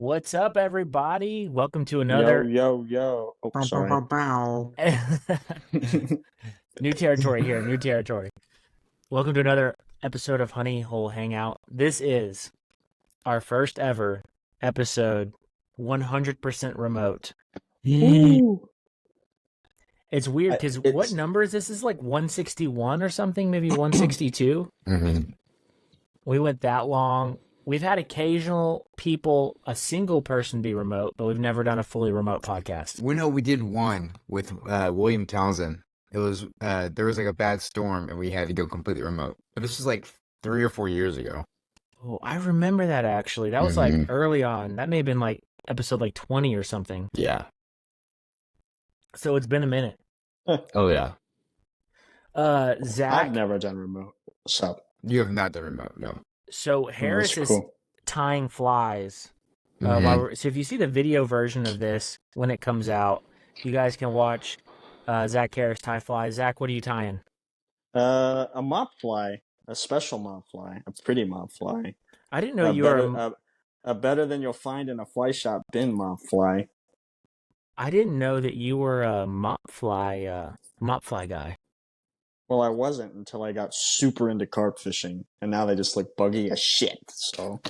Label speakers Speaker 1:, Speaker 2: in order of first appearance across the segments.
Speaker 1: What's up, everybody? Welcome to
Speaker 2: Yo,
Speaker 1: another
Speaker 2: yo, yo. Oh,
Speaker 3: Bow, bow,
Speaker 2: sorry.
Speaker 3: bow, bow.
Speaker 1: new territory here, new territory. Welcome to another episode of Honey Hole Hangout. This is our first ever episode, 100% remote.
Speaker 2: Ooh.
Speaker 1: It's weird because what
Speaker 2: It's
Speaker 1: number is this? This is like 161 or something, maybe 162. We went that long. We've had occasional people, a single person be remote, but we've never done a fully remote podcast.
Speaker 3: We know we did one with William Townsend. It was there was like a bad storm and we had to go completely remote. But this was like 3 or 4 years ago.
Speaker 1: Oh, I remember that actually. That was like early on. That may have been like episode like 20 or something.
Speaker 3: Yeah.
Speaker 1: So it's been a minute.
Speaker 3: Oh yeah.
Speaker 1: Zach.
Speaker 2: I've never done remote. What's up?
Speaker 3: You have not done remote, no.
Speaker 1: So Harris
Speaker 2: That's
Speaker 1: is
Speaker 2: cool.
Speaker 1: tying flies.
Speaker 3: Mhm.
Speaker 1: So if you see the video version of this when it comes out, you guys can watch Zach Harris tie flies. Zach, what are you tying?
Speaker 2: A mop fly, a special mop fly, a pretty mop fly.
Speaker 1: I didn't know you were.
Speaker 2: A better than you'll find in a fly shop bin mop fly.
Speaker 1: I didn't know that you were a mop fly guy.
Speaker 2: Well, I wasn't until I got super into carp fishing, and now they just look buggy as shit. So,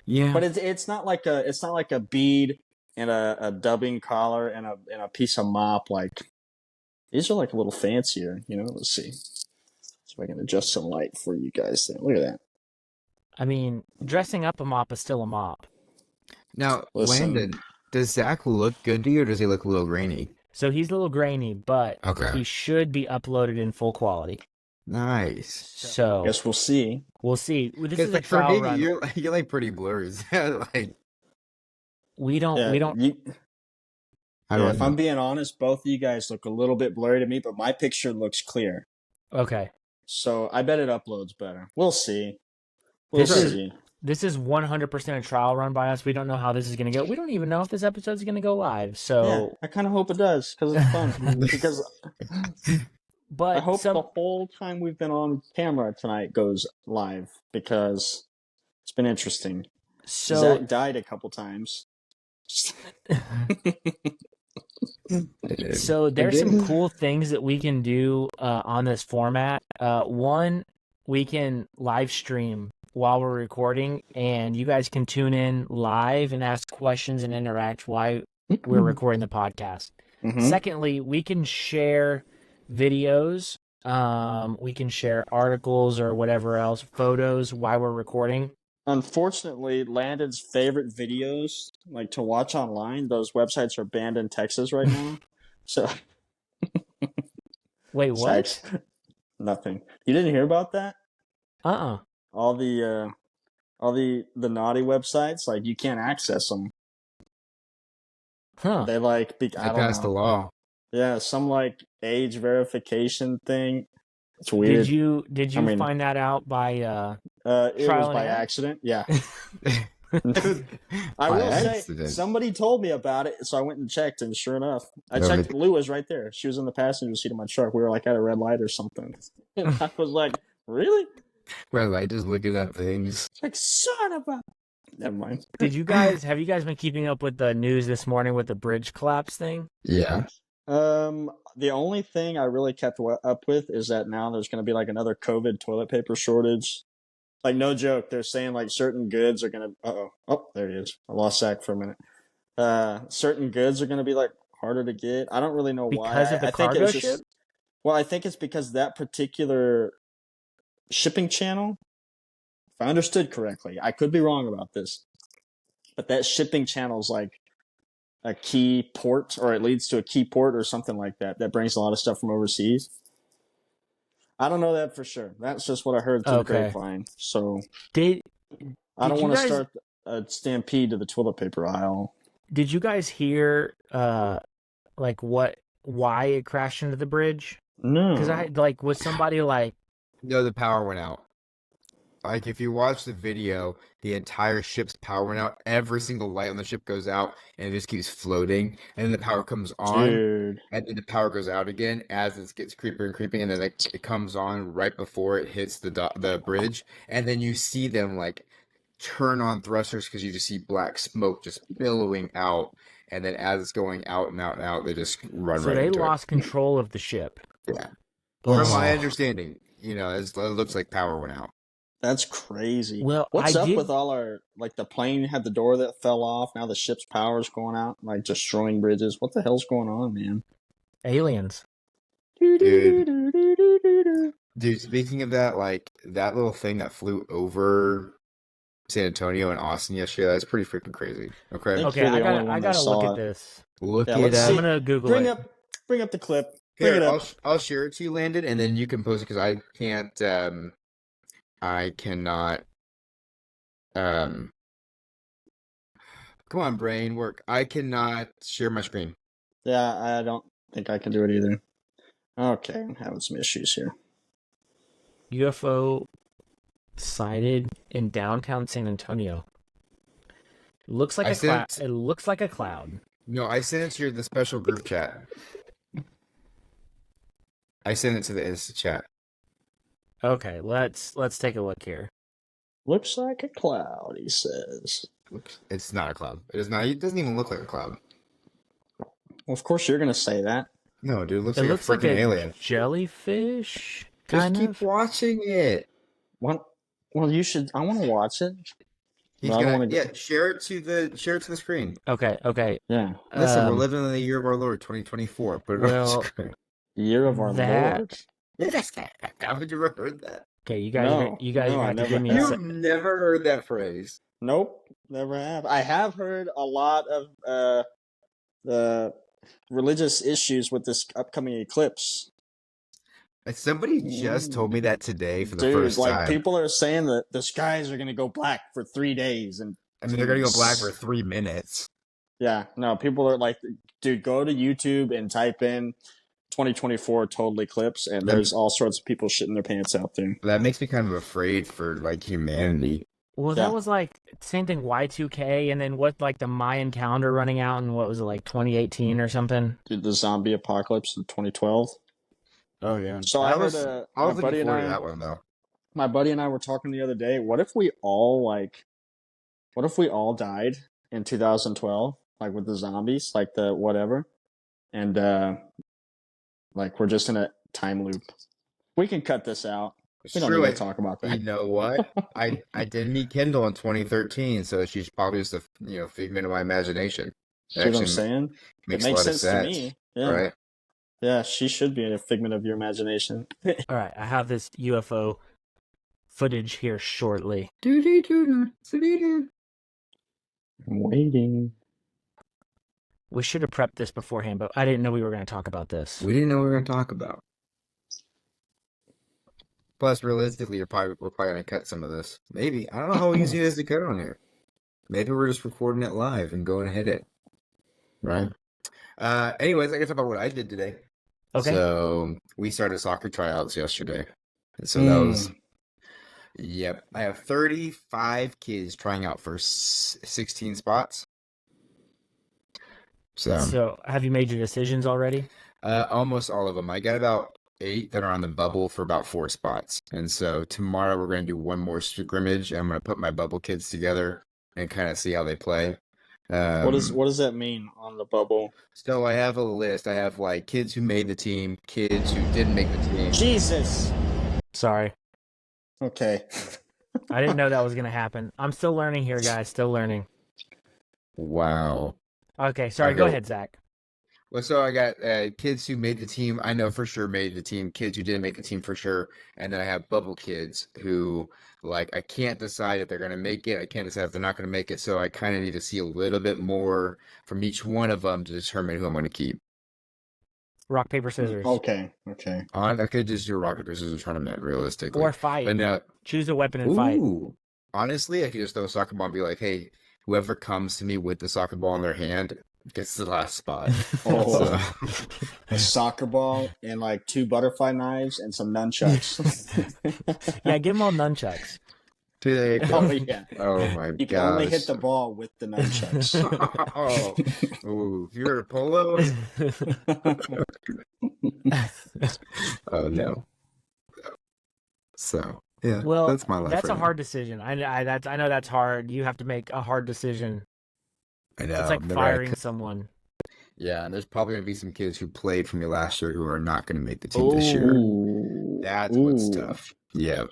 Speaker 3: Yeah.
Speaker 2: but it's not like a bead and a dubbing collar and a piece of mop. Like these are like a little fancier, you know. Let's see if I can adjust some light for you guys. There. Look at that.
Speaker 1: I mean, dressing up a mop is still a mop.
Speaker 3: Now,
Speaker 2: Listen.
Speaker 3: Landon, does Zach look good to you or does he look a little grainy?
Speaker 1: So he's a little grainy, but
Speaker 3: Okay.
Speaker 1: he should be uploaded in full quality.
Speaker 3: Nice.
Speaker 1: So
Speaker 2: Guess we'll see.
Speaker 1: we'll see. This
Speaker 3: Because
Speaker 1: is a
Speaker 3: like for
Speaker 1: trial
Speaker 3: me,
Speaker 1: run.
Speaker 3: you're like pretty blurry. Like
Speaker 1: We don't.
Speaker 3: I don't
Speaker 2: If I'm being honest, both of you guys look a little bit blurry to me, but my picture looks clear.
Speaker 1: Okay.
Speaker 2: So I bet it uploads better. We'll see.
Speaker 1: This is 100% a trial run by us. We don't know how this is going to go. We don't even know if this episode is going to go live. So
Speaker 2: Yeah, I kind of hope it does because it's fun. Because
Speaker 1: but
Speaker 2: I hope the whole time we've been on camera tonight goes live because it's been interesting.
Speaker 1: So
Speaker 2: Zach died a couple times.
Speaker 1: So there's some cool things that we can do on this format. One, we can live stream while we're recording, and you guys can tune in live and ask questions and interact while we're recording the podcast.
Speaker 2: Mhm.
Speaker 1: Secondly, we can share videos. We can share articles or whatever else, photos while we're recording.
Speaker 2: Unfortunately, Landon's favorite videos, like to watch online, those websites are banned in Texas right now. So
Speaker 1: Wait, what?
Speaker 2: nothing. You didn't hear about that?
Speaker 1: Uh-uh.
Speaker 2: All the naughty websites, like you can't access them.
Speaker 1: Huh.
Speaker 2: They like I
Speaker 3: I
Speaker 2: don't
Speaker 3: passed the
Speaker 2: know.
Speaker 3: law.
Speaker 2: Yeah, some like age verification thing. It's weird.
Speaker 1: Did you find that out by
Speaker 2: It was
Speaker 1: trial and
Speaker 2: by
Speaker 1: error?
Speaker 2: accident. Yeah. I
Speaker 3: By
Speaker 2: will say
Speaker 3: accident.
Speaker 2: somebody told me about it, so I went and checked, and sure enough, I
Speaker 3: No,
Speaker 2: checked. Lou was right there. She was in the passenger seat of my truck. We were like at a red light or something. And I was like, "Really?"
Speaker 3: Well, I just looking up things.
Speaker 2: It's like, son of a. Never mind.
Speaker 1: Have you guys been keeping up with the news this morning with the bridge collapse thing?
Speaker 3: Yeah.
Speaker 2: The only thing I really kept up with is that now there's going to be like another COVID toilet paper shortage. Like, no joke. They're saying like certain goods are going to. Oh, there he is. I lost Zach for a minute. Certain goods are going to be like harder to get. I don't really know why.
Speaker 1: Because of the
Speaker 2: I think
Speaker 1: cargo
Speaker 2: it's just,
Speaker 1: ship?
Speaker 2: well, I think it's because that particular shipping channel, if I understood correctly, I could be wrong about this, but that shipping channel is like a key port, or it leads to a key port or something like that, that brings a lot of stuff from overseas. I don't know that for sure. That's just what I heard through the grapevine. So I don't want to start a stampede to the toilet paper aisle.
Speaker 1: Did you guys hear like why it crashed into the bridge?
Speaker 2: No.
Speaker 1: Because was somebody like,
Speaker 3: No, the power went out. Like, if you watch the video, the entire ship's power went out. Every single light on the ship goes out, and it just keeps floating. And then the power comes on,
Speaker 2: Dude.
Speaker 3: and then the power goes out again as it gets creepier and creeping. And then it comes on right before it hits the bridge. And then you see them, like, turn on thrusters because you just see black smoke just billowing out, and then as it's going out and out and out, they just run
Speaker 1: So
Speaker 3: right
Speaker 1: they
Speaker 3: into
Speaker 1: lost control of the ship.
Speaker 3: it. Yeah. From my
Speaker 2: Oh.
Speaker 3: understanding, it looks like power went out.
Speaker 2: That's crazy.
Speaker 1: Well,
Speaker 2: What's
Speaker 1: I
Speaker 2: up
Speaker 1: did-
Speaker 2: with all our, like, the plane had the door that fell off. Now the ship's power's going out, like destroying bridges. What the hell's going on, man?
Speaker 1: Aliens.
Speaker 3: Dude, speaking of that, like that little thing that flew over San Antonio and Austin yesterday, that's pretty freaking crazy. Okay.
Speaker 2: think
Speaker 1: Okay,
Speaker 2: you're the
Speaker 1: I
Speaker 2: only one that
Speaker 1: gotta look
Speaker 2: saw
Speaker 1: at
Speaker 2: it.
Speaker 1: this.
Speaker 3: Look
Speaker 2: Yeah,
Speaker 3: it
Speaker 2: let's
Speaker 3: up.
Speaker 2: see.
Speaker 1: I'm gonna Google
Speaker 2: Bring
Speaker 1: it.
Speaker 2: up the clip. Bring
Speaker 3: Here,
Speaker 2: it up.
Speaker 3: I'll share it to you, Landon, and then you can post it because I can't. I cannot. Come on, brain work. I cannot share my screen.
Speaker 2: Yeah, I don't think I can do it either. Okay, I'm having some issues here.
Speaker 1: UFO sighted in downtown San Antonio. Looks like
Speaker 3: I
Speaker 1: a cloud.
Speaker 3: sent-
Speaker 1: It looks like a cloud.
Speaker 3: No, I sent it to the special group chat. I sent it to the Insta chat.
Speaker 1: Okay, let's take a look here.
Speaker 2: Looks like a cloud, he says.
Speaker 3: It's not a cloud. It is not. It doesn't even look like a cloud.
Speaker 2: Well, of course you're gonna say that.
Speaker 3: No, dude, it looks
Speaker 1: It
Speaker 3: like
Speaker 1: looks
Speaker 3: a
Speaker 1: like
Speaker 3: freaking
Speaker 1: a
Speaker 3: alien.
Speaker 1: jellyfish.
Speaker 3: Just
Speaker 1: Kind
Speaker 3: keep
Speaker 1: of.
Speaker 3: watching it.
Speaker 2: Well, you should. I want to watch it.
Speaker 3: He's
Speaker 2: But I don't
Speaker 3: gonna
Speaker 2: wanna
Speaker 3: share it to the screen.
Speaker 1: Okay.
Speaker 2: Yeah,
Speaker 3: Listen, we're
Speaker 1: Um,
Speaker 3: living in the year of our Lord, 2024. Put it on
Speaker 1: well,
Speaker 3: the screen.
Speaker 2: Year of our
Speaker 1: That-
Speaker 2: Lord.
Speaker 3: Haven't you ever heard that?
Speaker 1: Okay, you guys,
Speaker 2: No,
Speaker 1: you guys
Speaker 2: no, I
Speaker 1: have to
Speaker 2: never
Speaker 1: give me a.
Speaker 2: have.
Speaker 3: You've never heard that phrase.
Speaker 2: Nope, never have. I have heard a lot of the religious issues with this upcoming eclipse.
Speaker 3: Somebody just told me that today for the
Speaker 2: Dude,
Speaker 3: first
Speaker 2: like
Speaker 3: time.
Speaker 2: people are saying that the skies are gonna go black for 3 days, and
Speaker 3: I mean, they're gonna go black for 3 minutes.
Speaker 2: yeah, no, people are like, dude, go to YouTube and type in 2024 total eclipse, and there's all sorts of people shitting their pants out there.
Speaker 3: That makes me kind of afraid for like humanity.
Speaker 1: Well,
Speaker 2: Yeah.
Speaker 1: that was like same thing Y2K, and then what like the Mayan calendar running out, and what was it like 2018 or something?
Speaker 2: Dude, the zombie apocalypse in 2012.
Speaker 3: Oh yeah.
Speaker 2: So I heard
Speaker 3: I was
Speaker 2: my buddy
Speaker 3: looking
Speaker 2: and
Speaker 3: forward to
Speaker 2: I,
Speaker 3: that one though.
Speaker 2: my buddy and I were talking the other day. What if we all died in 2012, like with the zombies, like the whatever, and like we're just in a time loop. We can cut this out.
Speaker 3: It's
Speaker 2: We don't
Speaker 3: true.
Speaker 2: need to talk about
Speaker 3: You
Speaker 2: that.
Speaker 3: know what? I did meet Kendall in 2013, so she's probably just a figment of my imagination.
Speaker 2: See what I'm
Speaker 3: Actually
Speaker 2: saying?
Speaker 3: makes
Speaker 2: It makes
Speaker 3: a lot of
Speaker 2: sense to me. Yeah,
Speaker 3: right?
Speaker 2: yeah. She should be a figment of your imagination.
Speaker 1: All right, I have this UFO footage here shortly.
Speaker 2: I'm waiting.
Speaker 1: We should have prepped this beforehand, but I didn't know we were going to talk about this.
Speaker 3: We didn't know what we were going to talk about. Plus, realistically, we're probably going to cut some of this. Maybe. I don't know how easy it is to cut on here. Maybe we're just recording it live and going to hit it. Right? Anyways, I can talk about what I did today.
Speaker 1: Okay.
Speaker 3: So, we started soccer tryouts yesterday. So that was... Yep. I have 35 kids trying out for 16 spots.
Speaker 1: So, have you made your decisions already?
Speaker 3: Almost all of them. I got about 8 that are on the bubble for about 4 spots. And so tomorrow we're going to do one more scrimmage. I'm going to put my bubble kids together and kind of see how they play.
Speaker 2: What does that mean on the bubble?
Speaker 3: So I have a list. I have like kids who made the team, kids who didn't make the team.
Speaker 2: Jesus.
Speaker 1: Sorry.
Speaker 2: Okay.
Speaker 1: I didn't know that was going to happen. I'm still learning here, guys. Still learning.
Speaker 3: Wow.
Speaker 1: Okay, sorry.
Speaker 3: Okay.
Speaker 1: Go ahead, Zach.
Speaker 3: Well, so I got kids who made the team. I know for sure made the team. Kids who didn't make the team for sure. And then I have bubble kids who, like, I can't decide if they're going to make it. I can't decide if they're not going to make it. So I kind of need to see a little bit more from each one of them to determine who I'm going to keep.
Speaker 1: Rock, paper, scissors.
Speaker 2: Okay.
Speaker 3: I could just do a rock, paper, scissors tournament, realistically.
Speaker 1: Or fight.
Speaker 3: But now,
Speaker 1: Choose a weapon and fight.
Speaker 3: ooh, honestly, I could just throw a soccer ball and be like, hey, whoever comes to me with the soccer ball in their hand gets the last spot.
Speaker 2: Oh.
Speaker 3: So-
Speaker 2: A soccer ball and like 2 butterfly knives and some nunchucks.
Speaker 1: Yeah, give them all nunchucks.
Speaker 3: Dude, there you go.
Speaker 2: Oh yeah.
Speaker 3: Oh my
Speaker 2: You can only
Speaker 3: gosh.
Speaker 2: hit the ball with the nunchucks.
Speaker 3: Oh, ooh, if you're a polo, oh no. So Yeah,
Speaker 1: Well,
Speaker 3: that's my life
Speaker 1: that's a
Speaker 3: right now.
Speaker 1: hard decision. I know that's hard. You have to make a hard decision.
Speaker 3: I
Speaker 1: It's
Speaker 3: know.
Speaker 1: like
Speaker 3: I've never had
Speaker 1: firing someone.
Speaker 3: Yeah, and there's probably gonna be some kids who played for me last year who are not gonna make the team this year.
Speaker 1: Oh,
Speaker 2: Ooh,
Speaker 3: That's what's
Speaker 2: ooh.
Speaker 3: tough. Yeah,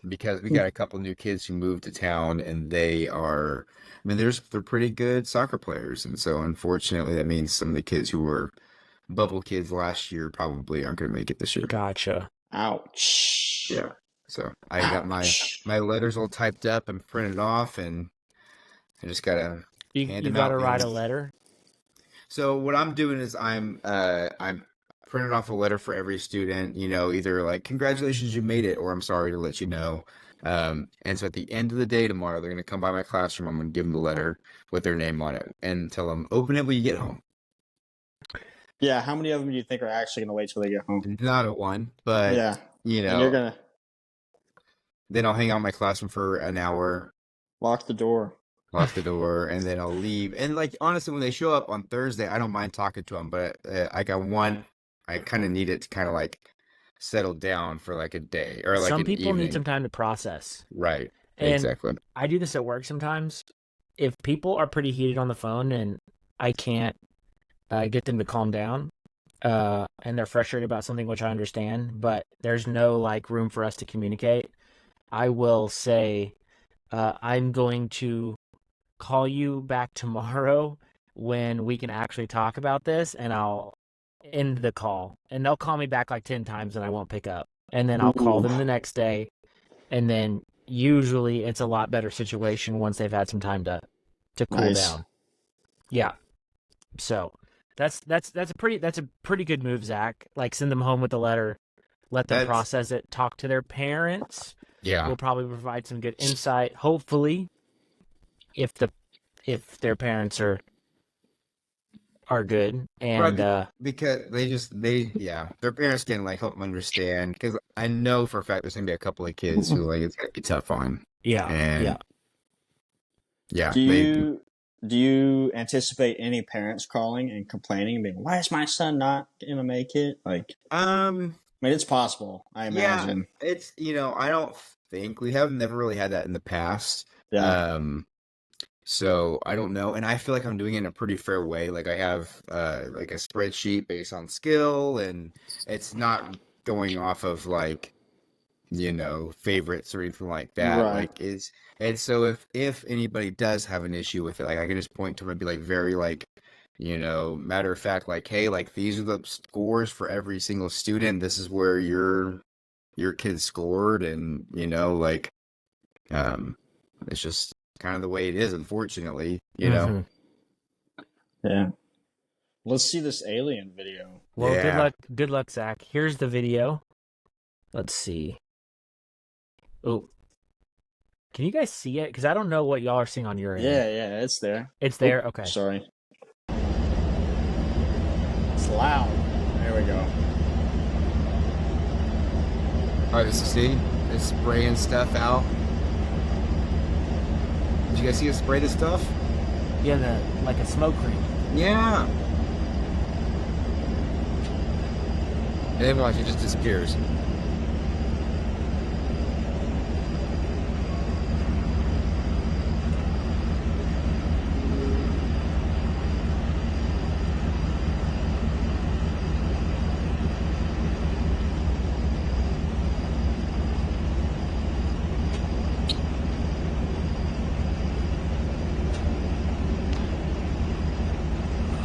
Speaker 3: because we got a couple new kids who moved to town, and they are, I mean, they're pretty good soccer players, and so unfortunately, that means some of the kids who were bubble kids last year probably aren't gonna make it this year.
Speaker 1: gotcha.
Speaker 2: Ouch.
Speaker 3: Yeah. So I got
Speaker 2: Ouch.
Speaker 3: my letters all typed up and printed off, and I just gotta hand
Speaker 1: You
Speaker 3: them
Speaker 1: got to
Speaker 3: out,
Speaker 1: write
Speaker 3: man.
Speaker 1: a letter.
Speaker 3: So what I'm doing is I'm printing off a letter for every student, either like congratulations you made it or I'm sorry to let you know. And so at the end of the day tomorrow, they're gonna come by my classroom. I'm gonna give them the letter with their name on it and tell them open it when you get home.
Speaker 2: Yeah, how many of them do you think are actually going to wait till they get home?
Speaker 3: Not at one, but
Speaker 2: Yeah.
Speaker 3: you
Speaker 2: And you're
Speaker 3: know,
Speaker 2: going to
Speaker 3: then I'll hang out in my classroom for an hour,
Speaker 2: lock the door.
Speaker 3: lock the door, and then I'll leave. And like honestly, when they show up on Thursday, I don't mind talking to them, but I got one. I kind of need it to kind of like settle down for like a day or like
Speaker 1: Some
Speaker 3: an
Speaker 1: people need some
Speaker 3: evening.
Speaker 1: time to process.
Speaker 3: Right.
Speaker 1: And
Speaker 3: Exactly.
Speaker 1: I do this at work sometimes. If people are pretty heated on the phone and I can't get them to calm down, and they're frustrated about something, which I understand, but there's no like room for us to communicate, I will say, I'm going to call you back tomorrow when we can actually talk about this, and I'll end the call. And they'll call me back like 10 times and I won't pick up. And then I'll call
Speaker 2: Ooh,
Speaker 1: them the next day, and then usually it's a lot better situation once they've had some time to cool
Speaker 2: nice.
Speaker 1: down. Yeah. So that's a pretty good move, Zach. Like send them home with a letter, let them
Speaker 3: That's
Speaker 1: process it, talk to their parents.
Speaker 3: yeah.
Speaker 1: Will probably provide some good insight. Hopefully, if their parents are good
Speaker 3: Right,
Speaker 1: and
Speaker 3: because their parents can like help them understand because I know for a fact there's gonna be a couple of kids who like it's gonna be tough on.
Speaker 1: yeah,
Speaker 3: And yeah,
Speaker 2: Do
Speaker 3: they
Speaker 2: you anticipate any parents calling and complaining and being, why is my son not going to make it? Like,
Speaker 3: um
Speaker 2: I mean, it's possible, I
Speaker 3: yeah,
Speaker 2: imagine.
Speaker 3: it's I don't think we have never really had that in the past.
Speaker 2: Yeah.
Speaker 3: Um So I don't know, and I feel like I'm doing it in a pretty fair way. Like I have like a spreadsheet based on skill, and it's not going off of like favorites or anything like that.
Speaker 2: Right.
Speaker 3: Like is and so if anybody does have an issue with it, like I can just point to them and be like very like matter of fact, like hey, like these are the scores for every single student. This is where your kid scored, and like it's just kind of the way it is, unfortunately.
Speaker 1: hmm
Speaker 2: Yeah. Let's see this alien video.
Speaker 1: Well,
Speaker 3: Yeah.
Speaker 1: good luck, Zach. Here's the video. Let's see. Oh, can you guys see it? Because I don't know what y'all are seeing on your end.
Speaker 2: Yeah, it's there.
Speaker 1: It's there. Okay.
Speaker 2: Sorry. It's loud. There we go.
Speaker 3: All right, so see, it's spraying stuff out. Did you guys see it spray this stuff?
Speaker 1: Yeah, like a smoke ring.
Speaker 3: Yeah. And then watch, it just disappears.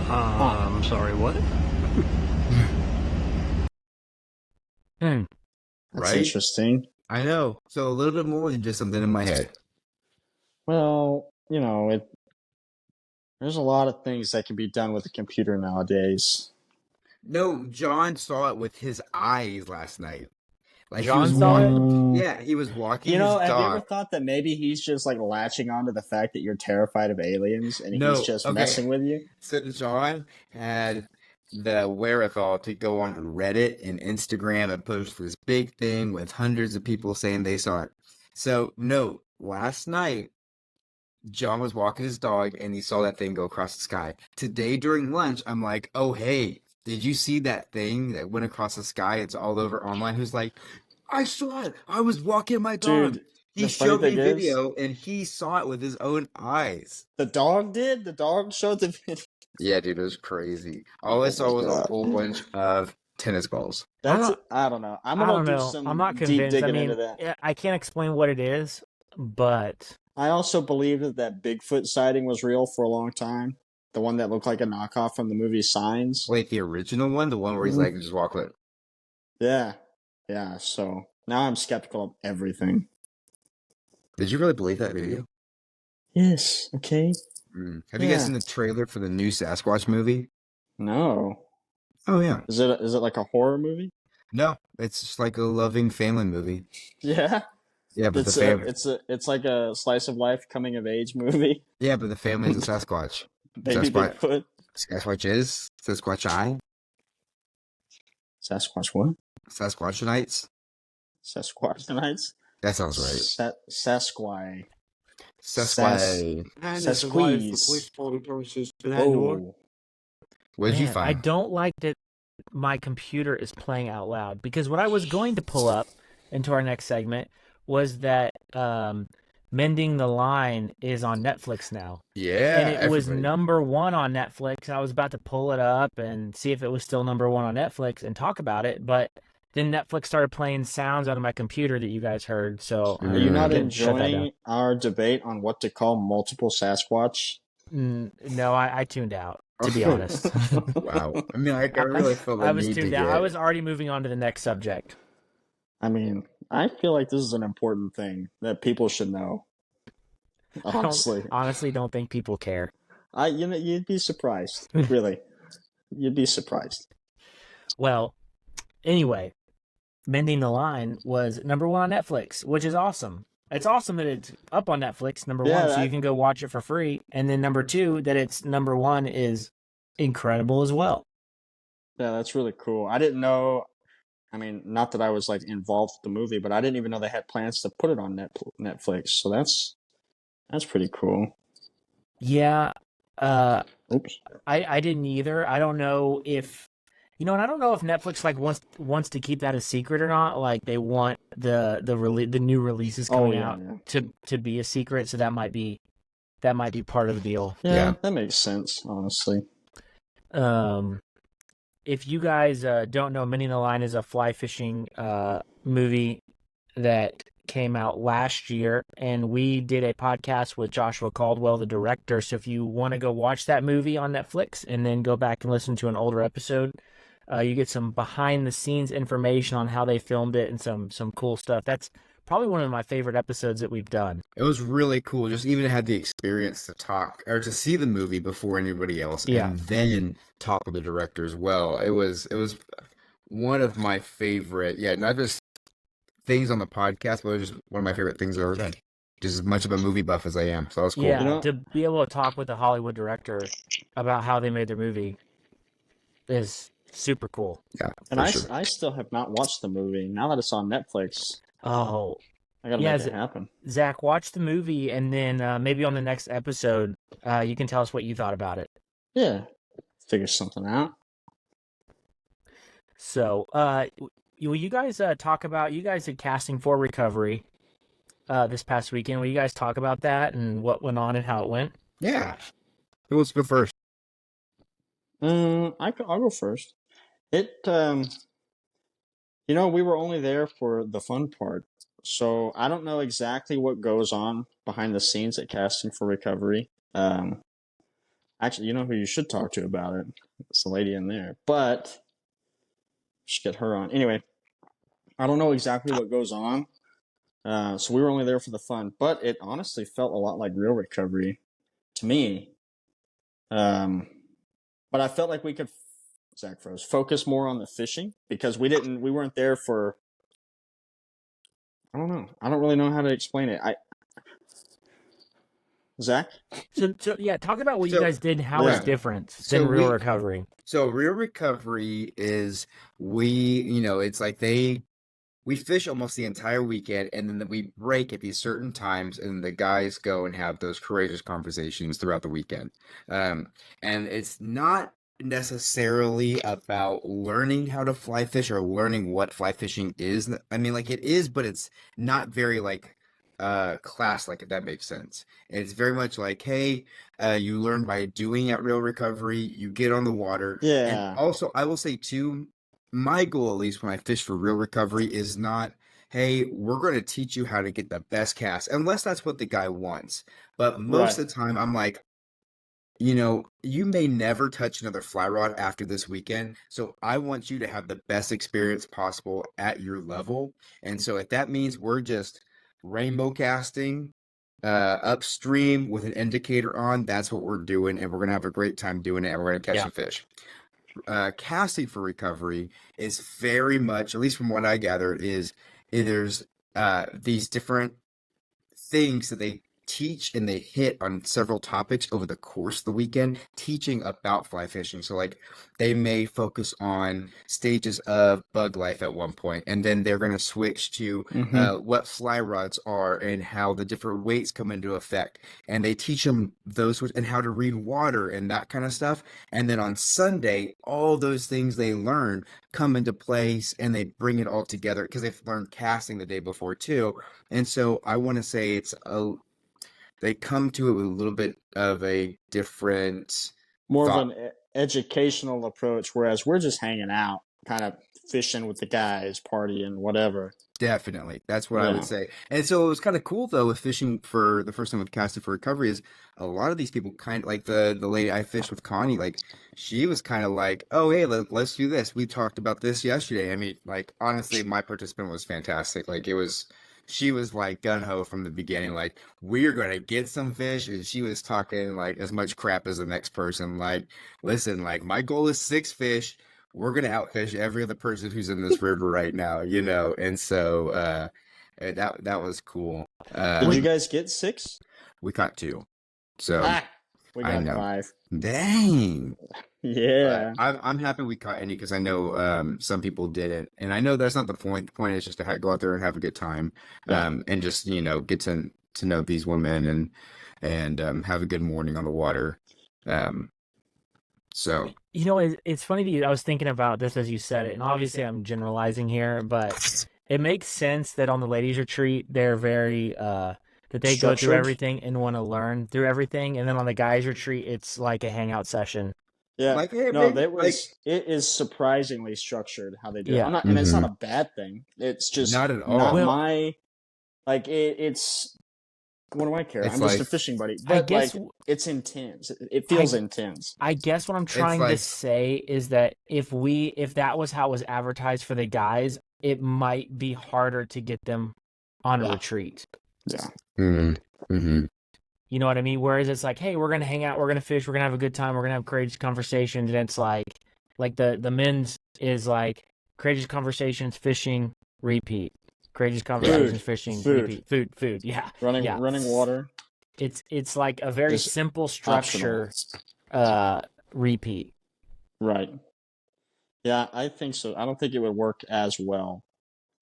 Speaker 4: I'm sorry, what?
Speaker 1: Hmm.
Speaker 2: That's
Speaker 3: Right?
Speaker 2: interesting.
Speaker 3: I know. So a little bit more than just something in my head.
Speaker 2: Well, there's a lot of things that can be done with a computer nowadays.
Speaker 3: No, John saw it with his eyes last night. Like he
Speaker 1: John
Speaker 3: was
Speaker 1: saw it?
Speaker 3: walking. Yeah, he was walking his
Speaker 2: Have you ever
Speaker 3: dog.
Speaker 2: thought that maybe he's just like latching onto the fact that you're terrified of aliens and
Speaker 3: No,
Speaker 2: he's just
Speaker 3: okay.
Speaker 2: messing with you?
Speaker 3: So John had the wherewithal to go on Reddit and Instagram and post this big thing with hundreds of people saying they saw it. So no, last night John was walking his dog and he saw that thing go across the sky. Today during lunch, I'm like, oh hey, did you see that thing that went across the sky? It's all over online. Who's like, I saw it. I was walking my dog.
Speaker 2: Dude,
Speaker 3: He
Speaker 2: the funny
Speaker 3: showed me
Speaker 2: thing is,
Speaker 3: video, and he saw it with his own eyes.
Speaker 2: the dog did. The dog showed the video.
Speaker 3: Yeah, dude, it was crazy. All I
Speaker 2: Oh
Speaker 3: saw
Speaker 2: my
Speaker 3: was a
Speaker 2: God.
Speaker 3: whole bunch of tennis balls.
Speaker 2: I don't know. I'm
Speaker 1: I
Speaker 2: gonna
Speaker 1: don't
Speaker 2: do
Speaker 1: know.
Speaker 2: some
Speaker 1: I'm not
Speaker 2: deep
Speaker 1: convinced. I
Speaker 2: digging
Speaker 1: mean,
Speaker 2: into that.
Speaker 1: I can't explain what it is, but
Speaker 2: I also believe that Bigfoot sighting was real for a long time. The one that looked like a knockoff from the movie Signs.
Speaker 3: Wait, the original one, the one where he's
Speaker 2: Mhm.
Speaker 3: like just walk with.
Speaker 2: Yeah, yeah. So now I'm skeptical of everything.
Speaker 3: Did you really believe that video?
Speaker 2: Yes. Okay.
Speaker 3: Have you guys
Speaker 2: Yeah.
Speaker 3: seen the trailer for the new Sasquatch movie?
Speaker 2: No.
Speaker 3: Oh yeah.
Speaker 2: Is it like a horror movie?
Speaker 3: No, it's just like a loving family movie.
Speaker 2: Yeah.
Speaker 3: Yeah, but
Speaker 2: It's like a slice of life coming of age movie.
Speaker 3: but the family is a Sasquatch.
Speaker 2: Baby
Speaker 3: Sasquatch
Speaker 2: Bigfoot.
Speaker 3: Sasquatch is Sasquatch I
Speaker 2: Sasquatch what?
Speaker 3: Sasquatchonites.
Speaker 2: Sasquatch Nights?
Speaker 3: That sounds right.
Speaker 2: Sasquai.
Speaker 3: Sasquatch.
Speaker 2: Sasqueeze. Oh.
Speaker 3: What did you
Speaker 1: man, I
Speaker 3: find?
Speaker 1: don't like that my computer is playing out loud because what I was going to pull up into our next segment was that Mending the Line is on Netflix now.
Speaker 3: Yeah,
Speaker 1: And it was
Speaker 3: everybody.
Speaker 1: #1 on Netflix. I was about to pull it up and see if it was still #1 on Netflix and talk about it, but then Netflix started playing sounds out of my computer that you guys heard. So
Speaker 2: Are you not
Speaker 1: couldn't shut that down.
Speaker 2: enjoying our debate on what to call multiple Sasquatch?
Speaker 1: No, I tuned out, to be honest.
Speaker 3: Wow. I mean, like, I really feel the
Speaker 1: I was
Speaker 3: need to
Speaker 1: tuned out.
Speaker 3: get.
Speaker 1: I was already moving on to the next subject.
Speaker 2: I mean, I feel like this is an important thing that people should know. Honestly,
Speaker 1: Don't think people care.
Speaker 2: you'd be surprised. Really, you'd be surprised.
Speaker 1: Well, anyway, Mending the Line was #1 on Netflix, which is awesome. It's awesome that it's up on Netflix, #1, so you can go watch it for free. And then #2, that it's #1 is incredible as well.
Speaker 2: Yeah, that's really cool. I didn't know. I mean, not that I was like involved with the movie, but I didn't even know they had plans to put it on Netflix. So that's pretty cool.
Speaker 1: Yeah,
Speaker 2: Oops.
Speaker 1: I didn't either. I don't know if and I don't know if Netflix like wants to keep that a secret or not. Like they want the new releases coming out to be a secret, so that might be part of the deal.
Speaker 2: Yeah, that makes sense, honestly.
Speaker 1: If you guys don't know, Mending the Line is a fly fishing movie that came out last year, and we did a podcast with Joshua Caldwell, the director. So if you want to go watch that movie on Netflix and then go back and listen to an older episode, you get some behind the scenes information on how they filmed it and some cool stuff. That's probably one of my favorite episodes that we've done.
Speaker 3: It was really cool. Just even had the experience to talk or to see the movie before anybody else, and then talk with the director as well. It was one of my favorite. Yeah, not just things on the podcast, but it was just one of my favorite things I've ever done. Just as much of a movie buff as I am, so that was cool.
Speaker 1: Yeah, to be able to talk with a Hollywood director about how they made their movie is super cool.
Speaker 3: Yeah,
Speaker 2: and I still have not watched the movie. Now that it's on Netflix,
Speaker 1: oh,
Speaker 2: I gotta make it happen.
Speaker 1: Zach, watch the movie, and then maybe on the next episode, you can tell us what you thought about it.
Speaker 2: Yeah, figure something out.
Speaker 1: So, you guys talk about you guys did casting for Recovery this past weekend. Will you guys talk about that and what went on and how it went?
Speaker 3: Yeah, who wants to go first?
Speaker 2: I'll go first. It we were only there for the fun part, so I don't know exactly what goes on behind the scenes at casting for Recovery. Actually, you know who you should talk to about it? It's the lady in there, but should get her on. Anyway, I don't know exactly what goes on, so we were only there for the fun, but it honestly felt a lot like real recovery to me. But I felt like we could, Zach froze, focus more on the fishing because we weren't there for, I don't know. I don't really know how to explain it. Zach?
Speaker 1: So yeah, talk about what you guys did and how it's different than Real Recovery.
Speaker 3: So Real Recovery is it's like we fish almost the entire weekend, and then we break at these certain times, and the guys go and have those courageous conversations throughout the weekend. And it's not necessarily about learning how to fly fish or learning what fly fishing is. I mean, like it is, but it's not very like class like if that makes sense. It's very much like, hey, you learn by doing at Real Recovery, you get on the water. And
Speaker 2: Yeah.
Speaker 3: also I will say too, my goal at least when I fish for Real Recovery is not, hey, we're going to teach you how to get the best cast, unless that's what the guy wants. But most
Speaker 2: Right.
Speaker 3: of the time I'm like, you may never touch another fly rod after this weekend, so I want you to have the best experience possible at your level. And so if that means we're just rainbow casting upstream with an indicator on, that's what we're doing, and we're gonna have a great time doing it, and we're gonna catch
Speaker 1: Yeah.
Speaker 3: some fish. Casting for recovery is very much, at least from what I gathered, there's these different things that they teach and they hit on several topics over the course of the weekend teaching about fly fishing. So like they may focus on stages of bug life at one point, and then they're going to switch to
Speaker 2: Mm-hmm.
Speaker 3: what fly rods are and how the different weights come into effect, and they teach them those and how to read water and that kind of stuff. And then on Sunday all those things they learn come into place and they bring it all together because they've learned casting the day before too. And so I want to say they come to it with a little bit of a different
Speaker 2: More of
Speaker 3: thought.
Speaker 2: an educational approach, whereas we're just hanging out, kind of fishing with the guys, partying, whatever.
Speaker 3: Definitely. That's what I would
Speaker 2: Yeah.
Speaker 3: say. And so it was kind of cool though with fishing for the first time with casting for recovery is a lot of these people kind of like the lady I fished with Connie, like she was kind of like, oh, hey, let's do this. We talked about this yesterday. I mean, like honestly, my participant was fantastic. Like she was like gun ho from the beginning, like we're gonna get some fish, and she was talking like as much crap as the next person. Like, listen, like my goal is 6 fish, we're gonna outfish every other person who's in this river right now, And so that was cool.
Speaker 2: Did you
Speaker 1: Would
Speaker 2: guys get 6?
Speaker 3: We caught 2, so
Speaker 2: Ah, we
Speaker 3: I
Speaker 2: got
Speaker 3: know.
Speaker 2: 5.
Speaker 3: Dang. But
Speaker 2: Yeah.
Speaker 3: I'm happy we caught any because I know some people didn't, and I know that's not the point. The point is just to go out there and have a good time,
Speaker 2: Yeah.
Speaker 3: and just get to know these women and have a good morning on the water. Um, so
Speaker 1: it's funny that I was thinking about this as you said it, and obviously I'm generalizing here, but it makes sense that on the ladies retreat they're very that they go through
Speaker 2: Structured.
Speaker 1: everything and want to learn through everything, and then on the guys retreat it's like a hangout session.
Speaker 2: Yeah.
Speaker 3: like, hey,
Speaker 2: No,
Speaker 3: baby, like,
Speaker 2: it is surprisingly structured how they do it.
Speaker 1: Yeah.
Speaker 2: I'm not, and it's not
Speaker 3: mhm,
Speaker 2: a bad thing. It's just
Speaker 3: not at
Speaker 2: not
Speaker 3: all.
Speaker 1: Well,
Speaker 2: my, like, it's, what do I care?
Speaker 3: It's
Speaker 2: I'm just
Speaker 3: like
Speaker 2: a fishing buddy.
Speaker 1: I
Speaker 2: But, like,
Speaker 1: guess
Speaker 2: it's intense. It
Speaker 1: I
Speaker 2: feels intense.
Speaker 1: I guess what I'm
Speaker 3: it's
Speaker 1: trying to
Speaker 3: like
Speaker 1: say is that if that was how it was advertised for the guys, it might be harder to get them on a
Speaker 2: Yeah.
Speaker 1: retreat.
Speaker 2: Yeah.
Speaker 3: mm-hmm.
Speaker 1: You know what I mean? Whereas it's like, hey, we're gonna hang out, we're gonna fish, we're gonna have a good time, we're gonna have courageous conversations, and it's like the men's is like courageous conversations, fishing, repeat. Courageous conversations, fishing,
Speaker 2: Food.
Speaker 1: repeat. Food. Yeah. Yeah.
Speaker 2: Running water
Speaker 1: It's like a very
Speaker 2: is
Speaker 1: simple
Speaker 2: optional.
Speaker 1: structure repeat.
Speaker 2: Right. Yeah, I think so. I don't think it would work as well.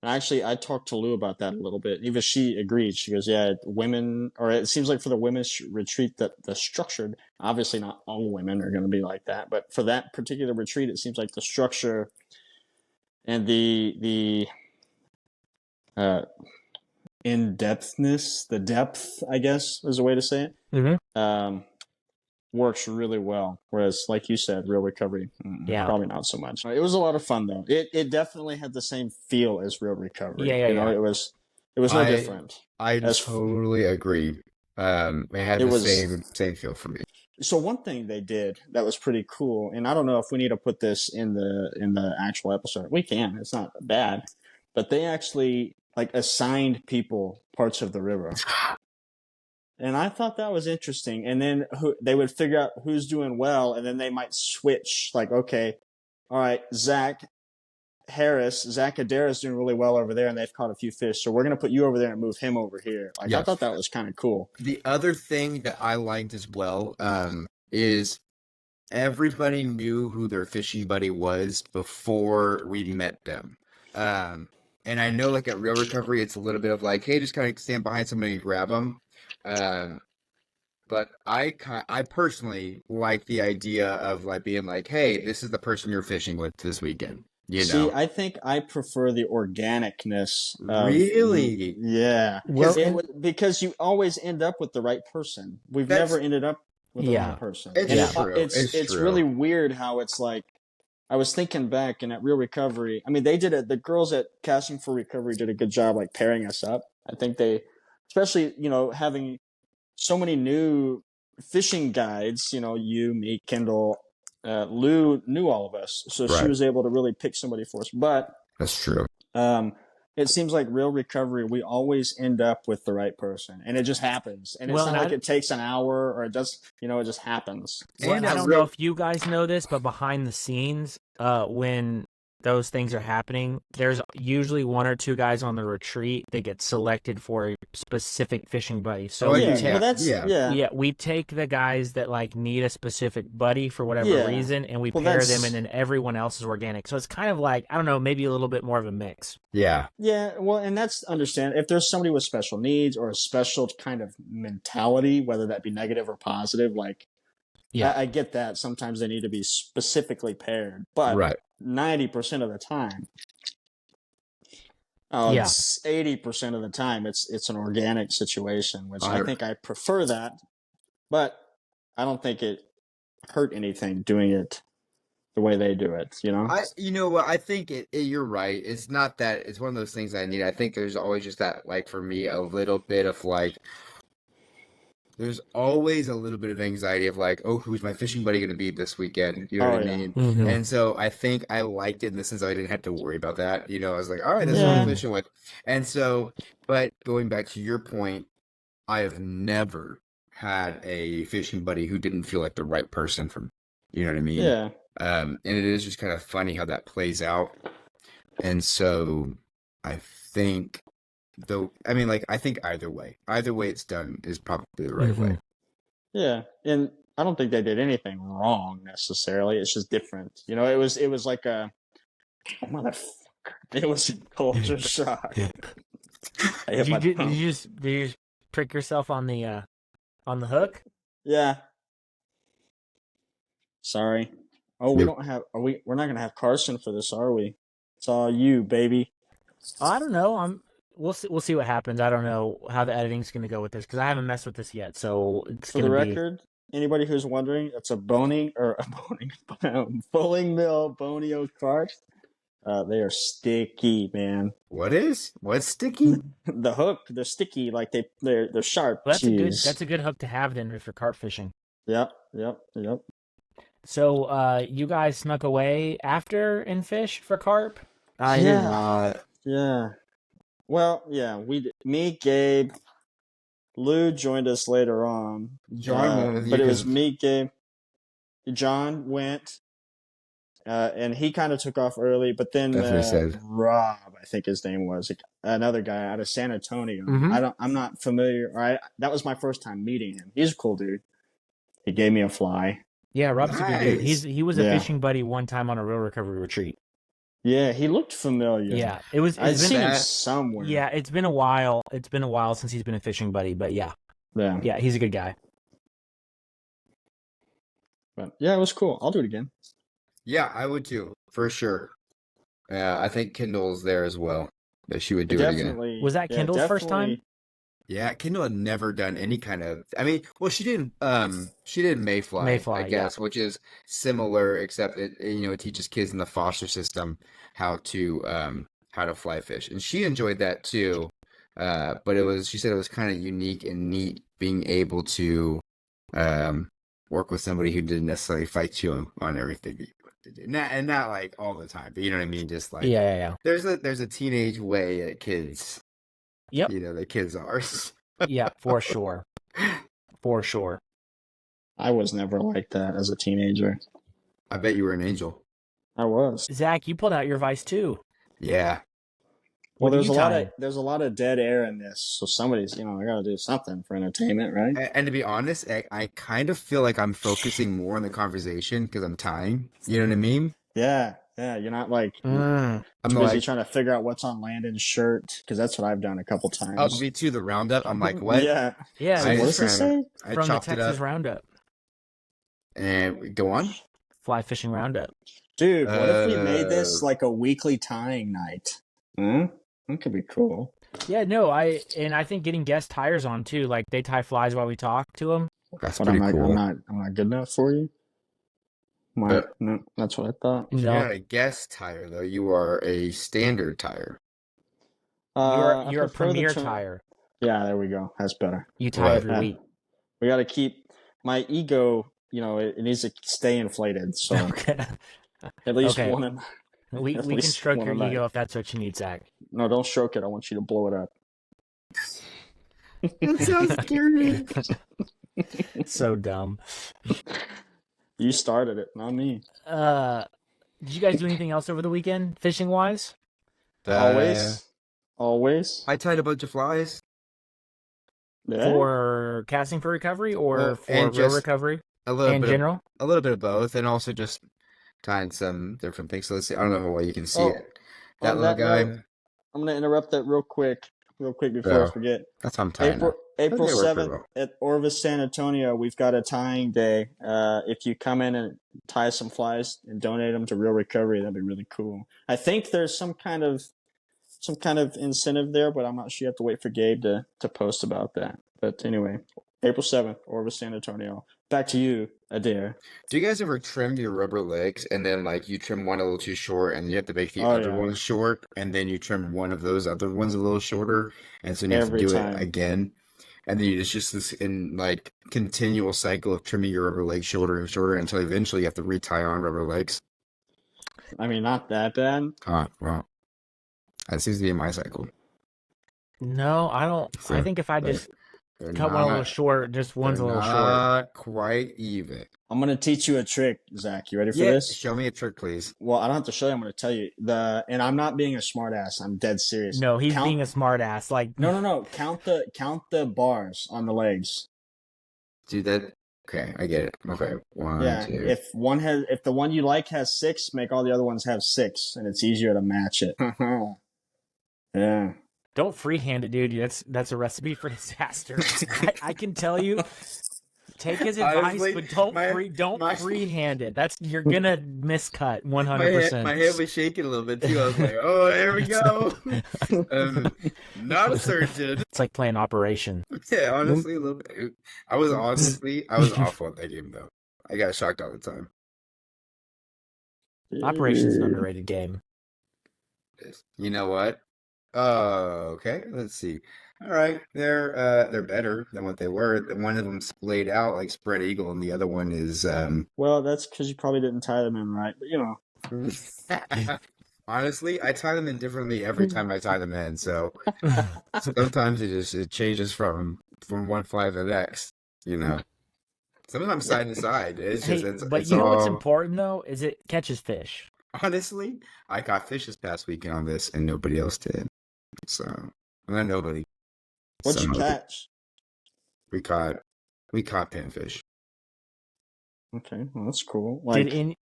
Speaker 2: And actually, I talked to Lou about that a little bit. Even she agreed. She goes, "Yeah, women, or it seems like for the women's retreat that the structured, obviously not all women are going to be like that, but for that particular retreat, it seems like the structure and the uh, in depthness, the depth, I guess, is a way to say it,
Speaker 1: Mm-hmm.
Speaker 2: works really well. Whereas, like you said, real recovery,
Speaker 1: Yeah.
Speaker 2: probably not so much. It was a lot of fun though. It definitely had the same feel as real recovery.
Speaker 1: Yeah.
Speaker 2: It was no different.
Speaker 3: I
Speaker 2: As
Speaker 3: totally agree. It had
Speaker 2: it
Speaker 3: the
Speaker 2: was
Speaker 3: same feel for me.
Speaker 2: so one thing they did that was pretty cool, and I don't know if we need to put this in the actual episode. We can. It's not bad, but they actually like assigned people parts of the river. And I thought that was interesting. And then they would figure out who's doing well, and then they might switch. Like, okay, all right, Zach Adair is doing really well over there, and they've caught a few fish. So we're gonna put you over there and move him over here. Like, I
Speaker 3: Yes.
Speaker 2: thought that was kind of cool.
Speaker 3: The other thing that I liked as well, is everybody knew who their fishing buddy was before we met them. And I know like at Real Recovery, it's a little bit of like, hey, just kind of stand behind somebody and grab them. but I personally like the idea of like being like, hey, this is the person you're fishing with this weekend. You
Speaker 2: See,
Speaker 3: know,
Speaker 2: I think I prefer the organicness of
Speaker 3: really?
Speaker 2: yeah,
Speaker 1: Well, and
Speaker 2: because you always end up with the right person. We've never
Speaker 3: That's
Speaker 2: ended up with the wrong
Speaker 1: yeah,
Speaker 2: person, and
Speaker 3: it's true. It's
Speaker 2: it's really
Speaker 3: true.
Speaker 2: weird how it's like. I was thinking back, and at Real Recovery, I mean, they did it. The girls at Casting for Recovery did a good job, like pairing us up. I think they, especially having so many new fishing guides. You, me, Kendall, Lou knew all of us, so she
Speaker 3: Right.
Speaker 2: was able to really pick somebody for us. But
Speaker 3: That's true.
Speaker 2: it seems like Real Recovery, we always end up with the right person, and it just happens. And it's
Speaker 1: well,
Speaker 2: not
Speaker 1: and
Speaker 2: like it takes an hour or it does. It just happens.
Speaker 1: well,
Speaker 3: And
Speaker 1: and I
Speaker 3: a
Speaker 1: don't know
Speaker 3: real
Speaker 1: if you guys know this, but behind the scenes, when those things are happening, there's usually one or two guys on the retreat that get selected for a specific fishing buddy. So
Speaker 3: Oh, I
Speaker 1: we
Speaker 3: do,
Speaker 2: Yeah,
Speaker 1: take,
Speaker 2: well, that's
Speaker 3: yeah.
Speaker 2: yeah.
Speaker 1: we take the guys that like need a specific buddy for whatever
Speaker 2: Yeah.
Speaker 1: reason, and we
Speaker 2: Well,
Speaker 1: pair
Speaker 2: that's
Speaker 1: them, and then everyone else is organic. So it's kind of like, I don't know, maybe a little bit more of a mix.
Speaker 3: Yeah.
Speaker 2: Yeah, well, and that's understand if there's somebody with special needs or a special kind of mentality, whether that be negative or positive. Like,
Speaker 1: Yeah.
Speaker 2: I get that sometimes they need to be specifically paired, but
Speaker 3: Right.
Speaker 2: 90% of the time,
Speaker 1: Yeah.
Speaker 2: it's 80% of the time, it's an organic situation, which I think I prefer that, but I don't think it hurt anything doing it the way they do it.
Speaker 3: You know what? I think you're right. It's not that. It's one of those things I need. I think there's always just that, like for me, a little bit of like. There's always a little bit of anxiety of like, oh, who's my fishing buddy going to be this weekend? You know what I
Speaker 2: yeah.
Speaker 3: mean?
Speaker 1: Mhm.
Speaker 3: And so I think I liked it in the sense that I didn't have to worry about that. I was like, all right, this is what
Speaker 2: Yeah.
Speaker 3: I'm fishing with. And so, but going back to your point, I have never had a fishing buddy who didn't feel like the right person for me. You know what I mean?
Speaker 2: Yeah.
Speaker 3: And it is just kind of funny how that plays out. And so I think I think either way it's done is probably the right way.
Speaker 2: Yeah, and I don't think they did anything wrong necessarily. It's just different. It was like a motherfucker. It was a culture shock. I hit my
Speaker 1: Did
Speaker 2: thumb.
Speaker 1: you just prick yourself on the hook?
Speaker 2: Yeah. Sorry. Oh, we don't have. We're not gonna have Carson for this, are we? It's all you, baby.
Speaker 1: I don't know. We'll see what happens. I don't know how the editing's going to go with this because I haven't messed with this yet. So it's
Speaker 2: For
Speaker 1: going
Speaker 2: the
Speaker 1: to be.
Speaker 2: record, anybody who's wondering, it's a Fulling Mill Bonio carp. They are sticky, man.
Speaker 3: What's sticky?
Speaker 2: The hook, they're sticky, like they're sharp.
Speaker 1: Well,
Speaker 2: Jeez.
Speaker 1: that's a good hook to have then for carp fishing.
Speaker 2: Yep.
Speaker 1: So you guys snuck away after and fish for carp?
Speaker 3: I did not.
Speaker 2: Yeah. Well, yeah, me, Gabe, Lou joined us later on.
Speaker 3: John went with you
Speaker 2: but it was
Speaker 3: 'cause-
Speaker 2: me, Gabe. John went, and he kind of took off early. But then
Speaker 3: That's what he said.
Speaker 2: Rob, I think his name was, another guy out of San Antonio.
Speaker 1: Mhm.
Speaker 2: I'm not familiar. That was my first time meeting him. He's a cool dude. He gave me a fly.
Speaker 1: Yeah, Rob's a good dude.
Speaker 3: Nice.
Speaker 1: He was a
Speaker 2: Yeah.
Speaker 1: fishing buddy one time on a Real Recovery retreat.
Speaker 2: Yeah, he looked familiar.
Speaker 1: Yeah,
Speaker 2: I've seen him
Speaker 3: that-
Speaker 2: somewhere.
Speaker 1: Yeah, it's been a while. It's been a while since he's been a fishing buddy, but yeah, he's a good guy.
Speaker 2: But yeah, it was cool. I'll do it again.
Speaker 3: Yeah, I would too, for sure. I think Kendall's there as well. That she would do it again.
Speaker 2: Definitely.
Speaker 1: Was that Kendall's first time?
Speaker 2: definitely.
Speaker 3: Yeah, Kendall had never done any kind of. I mean, well, she did Mayfly,
Speaker 1: Mayfly,
Speaker 3: I guess, which is similar, except it teaches kids in the foster system how to fly fish, and she enjoyed that too. But she said it was kind of unique and neat being able to work with somebody who didn't necessarily fight you on everything that you wanted to do, not like all the time, but you know what I mean. Just like
Speaker 1: Yeah.
Speaker 3: there's a teenage way that kids.
Speaker 1: Yep.
Speaker 3: The kids are.
Speaker 1: Yeah, for sure. For sure.
Speaker 2: I was never like that as a teenager.
Speaker 3: I bet you were an angel.
Speaker 2: I was.
Speaker 1: Zach, you pulled out your vice too.
Speaker 3: Yeah.
Speaker 2: Well,
Speaker 1: What are
Speaker 2: there's
Speaker 1: you tying?
Speaker 2: there's a lot of dead air in this, so somebody's I got to do something for entertainment, right?
Speaker 3: And to be honest, I kind of feel like I'm focusing more on the conversation because I'm tying. You know what I mean?
Speaker 2: Yeah. Yeah, you're not like
Speaker 1: Mm.
Speaker 3: I'm
Speaker 2: too busy
Speaker 3: like,
Speaker 2: trying to figure out what's on Landon's shirt because that's what I've done a couple
Speaker 3: oh,
Speaker 2: times.
Speaker 3: me too. The roundup. I'm like, what?
Speaker 2: Yeah.
Speaker 1: Yeah,
Speaker 2: So
Speaker 3: I
Speaker 2: what
Speaker 1: this
Speaker 2: does
Speaker 1: is
Speaker 2: it
Speaker 3: from
Speaker 2: say?
Speaker 3: I
Speaker 1: from the
Speaker 3: chopped it
Speaker 1: Texas
Speaker 3: up
Speaker 1: Roundup,
Speaker 3: and we go on.
Speaker 1: fly fishing roundup.
Speaker 2: Dude, what if we made this
Speaker 3: Uh,
Speaker 2: like a weekly tying night? Huh? That could be cool.
Speaker 1: Yeah, no, I think getting guest tires on too. Like they tie flies while we talk to them.
Speaker 3: That's
Speaker 2: But
Speaker 3: pretty cool.
Speaker 2: I'm not good enough for you. No, that's what I thought.
Speaker 3: You're
Speaker 1: No,
Speaker 3: not a guest tire though. You are a standard tire.
Speaker 2: I
Speaker 1: you're a
Speaker 2: prefer the
Speaker 1: premier
Speaker 2: term.
Speaker 1: tire.
Speaker 2: Yeah, there we go. That's better.
Speaker 1: You tie
Speaker 3: Right.
Speaker 1: every week.
Speaker 2: We got to keep my ego. It needs to stay inflated. So
Speaker 1: Okay.
Speaker 2: at least
Speaker 1: Okay.
Speaker 2: one.
Speaker 1: We
Speaker 2: At
Speaker 1: can
Speaker 2: least
Speaker 1: stroke
Speaker 2: one
Speaker 1: your
Speaker 2: a night.
Speaker 1: ego if that's what you need, Zach.
Speaker 2: No, don't stroke it. I want you to blow it up.
Speaker 3: That sounds scary.
Speaker 1: So dumb.
Speaker 2: You started it, not me.
Speaker 1: Did you guys do anything else over the weekend, fishing wise?
Speaker 2: Always.
Speaker 3: I tied a bunch of flies.
Speaker 2: Yeah.
Speaker 1: For casting for recovery or
Speaker 3: Well,
Speaker 1: for
Speaker 3: and
Speaker 1: real
Speaker 3: just
Speaker 1: recovery
Speaker 3: A little
Speaker 1: in
Speaker 3: bit
Speaker 1: general?
Speaker 3: a little bit of both, and also just tying some different things. So let's see. I don't know how well you can see
Speaker 2: Oh,
Speaker 3: it. That
Speaker 2: on
Speaker 3: little
Speaker 2: that
Speaker 3: guy.
Speaker 2: note, I'm gonna interrupt that real quick before I
Speaker 3: Oh,
Speaker 2: forget.
Speaker 3: that's how I'm tying
Speaker 2: April
Speaker 3: now.
Speaker 2: April
Speaker 3: They work pretty
Speaker 2: 7th
Speaker 3: well.
Speaker 2: at Orvis, San Antonio, we've got a tying day. If you come in and tie some flies and donate them to Real Recovery, that'd be really cool. I think there's some kind of incentive there, but I'm not sure. You have to wait for Gabe to post about that. But anyway, April 7th, Orvis, San Antonio. Back to you, Adair.
Speaker 3: Do you guys ever trim your rubber legs and then like you trim one a little too short and you have to make the
Speaker 2: Oh,
Speaker 3: other
Speaker 2: yeah.
Speaker 3: one short and then you trim one of those other ones a little shorter and so you have to
Speaker 2: Every
Speaker 3: do
Speaker 2: time.
Speaker 3: it again and then it's just this in like continual cycle of trimming your rubber legs shorter and shorter until eventually you have to retie on rubber legs.
Speaker 2: I mean, not that bad.
Speaker 3: Well, that seems to be my cycle.
Speaker 1: No, I don't.
Speaker 3: So,
Speaker 1: I think if I
Speaker 3: like,
Speaker 1: just
Speaker 3: they're
Speaker 1: cut one a little
Speaker 3: not-
Speaker 1: short, just one's a
Speaker 3: they're
Speaker 1: little short.
Speaker 3: not quite even.
Speaker 2: I'm going to teach you a trick, Zach. You ready for
Speaker 3: Yeah,
Speaker 2: this?
Speaker 3: show me a trick, please.
Speaker 2: Well, I don't have to show you. I'm going to tell you. And I'm not being a smartass. I'm dead serious.
Speaker 1: No, he's being a smart ass. Like
Speaker 2: No. Count the bars on the legs.
Speaker 3: Do that. Okay, I get it. Okay, one,
Speaker 2: Yeah.
Speaker 3: two.
Speaker 2: If the one you like has 6, make all the other ones have 6, and it's easier to match it. Yeah.
Speaker 1: don't freehand it, dude. That's a recipe for disaster. I can tell you. Take his advice,
Speaker 3: Honestly,
Speaker 1: but don't freehand it. You're gonna miscut 100%.
Speaker 3: My head was shaking a little bit too. I was like, "Oh, there we go." Not a surgeon.
Speaker 1: It's like playing Operation.
Speaker 3: Yeah, honestly, a little bit. I was awful at that game though. I got shocked all the time.
Speaker 1: Operation's an underrated game.
Speaker 3: You know what? Okay. Let's see. All right, they're better than what they were. One of them splayed out like spread eagle, and the other one is
Speaker 2: Well, that's because you probably didn't tie them in right. But
Speaker 3: honestly, I tie them in differently every time I tie them in. So sometimes it changes from one fly to the next. Sometimes side to side. It's
Speaker 1: Hey,
Speaker 3: just
Speaker 1: but
Speaker 3: it's
Speaker 1: you know what's
Speaker 3: all-
Speaker 1: important though is it catches fish.
Speaker 3: Honestly, I caught fish this past weekend on this, and nobody else did. So, not nobody.
Speaker 2: what'd you
Speaker 3: Somebody.
Speaker 2: catch?
Speaker 3: We caught panfish.
Speaker 2: Okay, well, that's cool.
Speaker 1: Did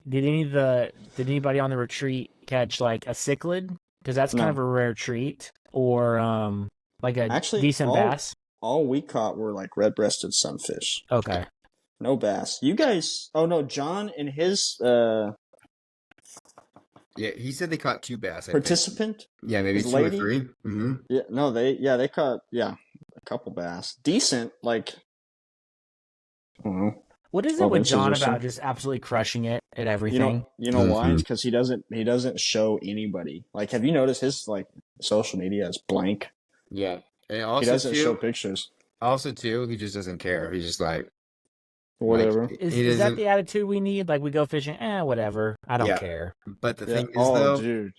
Speaker 1: anybody on the retreat catch like a cichlid? Because that's kind
Speaker 2: No.
Speaker 1: of a rare treat, or like a
Speaker 2: Actually,
Speaker 1: decent bass.
Speaker 2: all we caught were like red-breasted sunfish.
Speaker 1: Okay.
Speaker 2: No bass. You guys? Oh no, John and his
Speaker 3: Yeah, he said they caught 2 bass. I think.
Speaker 2: participant.
Speaker 3: Yeah, maybe
Speaker 2: his
Speaker 3: 2 or
Speaker 2: lady?
Speaker 3: 3. Mm-hmm.
Speaker 2: Yeah, no, they caught a couple bass. Decent, like I don't know.
Speaker 1: What is it
Speaker 2: 12
Speaker 1: with
Speaker 2: inches
Speaker 1: John
Speaker 2: or so.
Speaker 1: about just absolutely crushing it at everything?
Speaker 2: You know why?
Speaker 3: Mhm.
Speaker 2: It's because he doesn't show anybody. Like, have you noticed his like social media is blank?
Speaker 3: Yeah, and
Speaker 2: He
Speaker 3: also
Speaker 2: doesn't show
Speaker 3: too,
Speaker 2: pictures.
Speaker 3: he just doesn't care. He's just like
Speaker 2: Whatever.
Speaker 3: Like,
Speaker 1: Is
Speaker 3: he
Speaker 1: that
Speaker 3: doesn't.
Speaker 1: the attitude we need? Like we go fishing, whatever. I don't
Speaker 3: Yeah.
Speaker 1: care.
Speaker 3: But the
Speaker 2: Yeah.
Speaker 3: thing is,
Speaker 2: Oh,
Speaker 3: though,
Speaker 2: dude.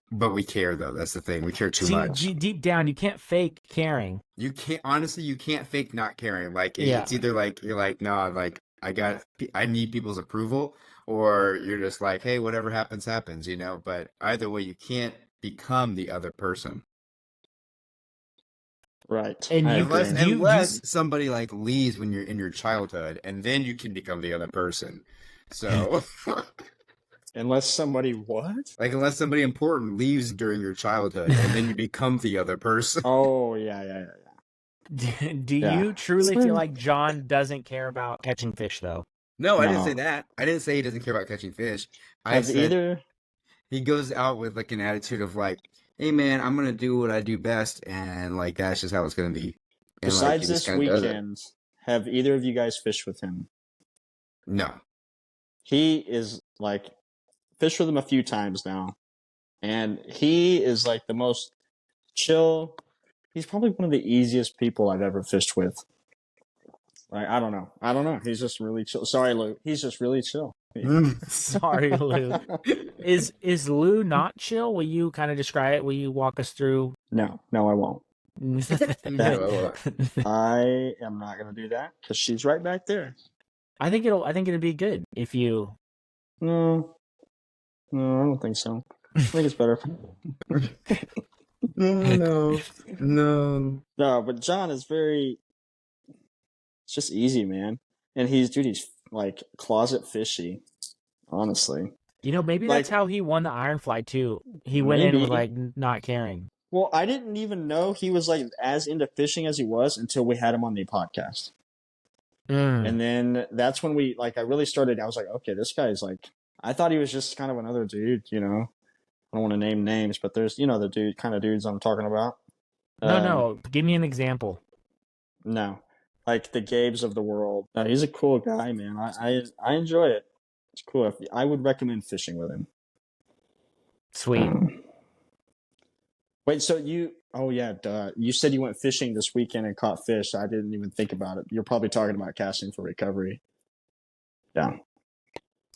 Speaker 3: but we care though. That's the thing. We care too
Speaker 1: See,
Speaker 3: much.
Speaker 1: deep down, you can't fake caring.
Speaker 3: You can't honestly. You can't fake not caring. Like
Speaker 1: Yeah.
Speaker 3: it's either like you're like, no, like I need people's approval, or you're just like, hey, whatever happens, happens. But either way, you can't become the other person
Speaker 2: Right.
Speaker 1: And
Speaker 2: I
Speaker 1: you
Speaker 2: agree.
Speaker 1: could-
Speaker 3: unless somebody like leaves when you're in your childhood, and then you can become the other person. So
Speaker 2: Unless somebody what?
Speaker 3: Like unless somebody important leaves during your childhood and then you become the other person.
Speaker 2: Oh yeah.
Speaker 1: Do
Speaker 2: Yeah.
Speaker 1: you truly feel like John doesn't care about catching fish, though?
Speaker 3: No, I didn't
Speaker 2: No.
Speaker 3: say that. I didn't say he doesn't care about catching fish. I
Speaker 2: Have
Speaker 3: said
Speaker 2: either?
Speaker 3: he goes out with like an attitude of like, hey man, I'm gonna do what I do best, and like that's just how it's gonna be. And like
Speaker 2: Besides
Speaker 3: he just
Speaker 2: this
Speaker 3: kind of does it.
Speaker 2: weekend, have either of you guys fished with him?
Speaker 3: No.
Speaker 2: He is like fished with him a few times now, and he is like the most chill. He's probably one of the easiest people I've ever fished with. Like I don't know. He's just really chill. Sorry, Luke. He's just really chill.
Speaker 1: Sorry, Lou. Is Lou not chill? Will you kind of describe it? Will you walk us through?
Speaker 2: No, I won't.
Speaker 3: No.
Speaker 2: I am not going to do that because she's right back there.
Speaker 1: I think it'd be good if you.
Speaker 2: No, I don't think so. I think it's better.
Speaker 3: No.
Speaker 2: No, but John is very. It's just easy, man. And he's like closet fishy. Honestly,
Speaker 1: Maybe
Speaker 2: Like-
Speaker 1: that's how he won the Iron Fly too. He went in with like not caring.
Speaker 2: well, I didn't even know he was like as into fishing as he was until we had him on the podcast. And then that's when I really started. I was like, okay, this guy's like. I thought he was just kind of another dude, I don't want to name names, but there's the kind of dudes I'm talking about.
Speaker 1: No. Give me an example.
Speaker 2: No, like the Gabes of the world. No, he's a cool guy, man. I enjoy it. It's cool. I would recommend fishing with him.
Speaker 1: Sweet.
Speaker 2: Wait, so oh yeah, duh. You said you went fishing this weekend and caught fish. I didn't even think about it. You're probably talking about casting for recovery. Yeah.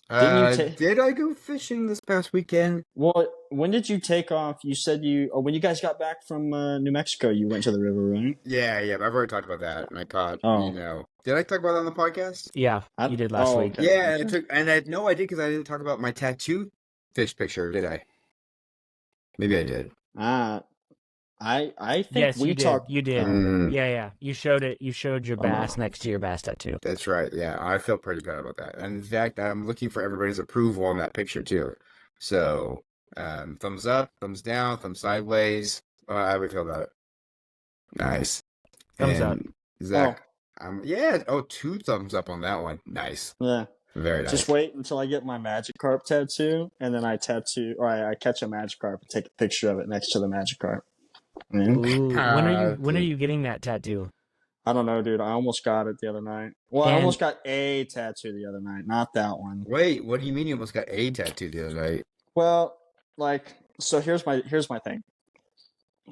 Speaker 3: Did I go fishing this past weekend?
Speaker 2: Well, when did you take off? You said when you guys got back from New Mexico, you went to the river, right?
Speaker 3: Yeah. I've already talked about that, and I caught.
Speaker 2: Oh.
Speaker 3: Did I talk about that on the podcast?
Speaker 1: Yeah, you did last week.
Speaker 2: Okay.
Speaker 3: Yeah, I did because I didn't talk about my tattoo fish picture, did I? Maybe I did.
Speaker 2: I think
Speaker 1: Yes,
Speaker 2: we
Speaker 1: you
Speaker 2: talked.
Speaker 1: did. You did. Yeah. You showed it. You showed your bass next to your bass tattoo.
Speaker 3: That's right. Yeah, I feel pretty bad about that. And in fact, I'm looking for everybody's approval on that picture too. So, thumbs up, thumbs down, thumbs sideways. How do we feel about it? Nice.
Speaker 1: Thumbs up.
Speaker 3: Zach. Yeah. Oh, 2 thumbs up on that one. Nice.
Speaker 2: Yeah.
Speaker 3: Very nice.
Speaker 2: Just wait until I get my Magikarp tattoo, and then I catch a Magikarp and take a picture of it next to the Magikarp.
Speaker 1: Ooh, when are you getting that tattoo?
Speaker 2: I don't know, dude. I almost got it the other night. Well, I almost got a tattoo the other night, not that one.
Speaker 3: Wait, what do you mean you almost got a tattoo the other night?
Speaker 2: Well, so here's my thing.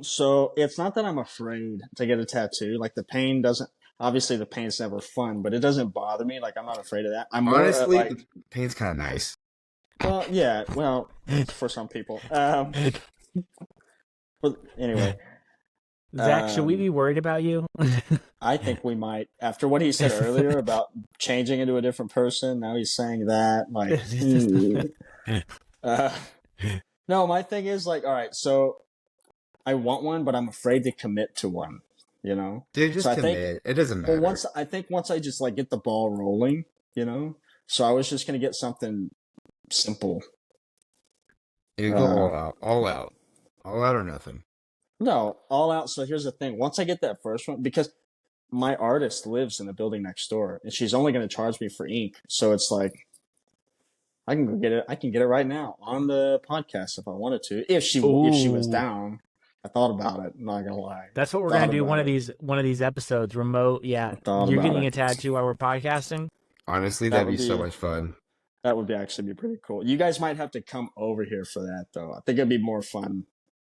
Speaker 2: So it's not that I'm afraid to get a tattoo. Like the pain doesn't. Obviously, the pain's never fun, but it doesn't bother me. Like I'm not afraid of that. I'm
Speaker 3: Honestly,
Speaker 2: more,
Speaker 3: the pain's kind of nice.
Speaker 2: Well, yeah. Well, for some people. But anyway,
Speaker 1: Zach, should we be worried about you?
Speaker 2: I think we might. After what he said earlier about changing into a different person, now he's saying that. No, my thing is all right, so I want one, but I'm afraid to commit to one.
Speaker 3: Dude, just
Speaker 2: So
Speaker 3: commit. It doesn't matter.
Speaker 2: Well, once I just get the ball rolling, So I was just gonna get something simple.
Speaker 3: You go all out or nothing.
Speaker 2: No, all out. So here's the thing. Once I get that first one, because my artist lives in the building next door, and she's only going to charge me for ink. So it's like, I can go get it. I can get it right now on the podcast if I wanted to. If she was down, I thought about it. I'm not gonna lie.
Speaker 1: That's what we're gonna do. One of these episodes, remote. Yeah, you're getting a tattoo while we're podcasting.
Speaker 3: Honestly, that'd be so much fun.
Speaker 2: That would actually be pretty cool. You guys might have to come over here for that, though. I think it'd be more fun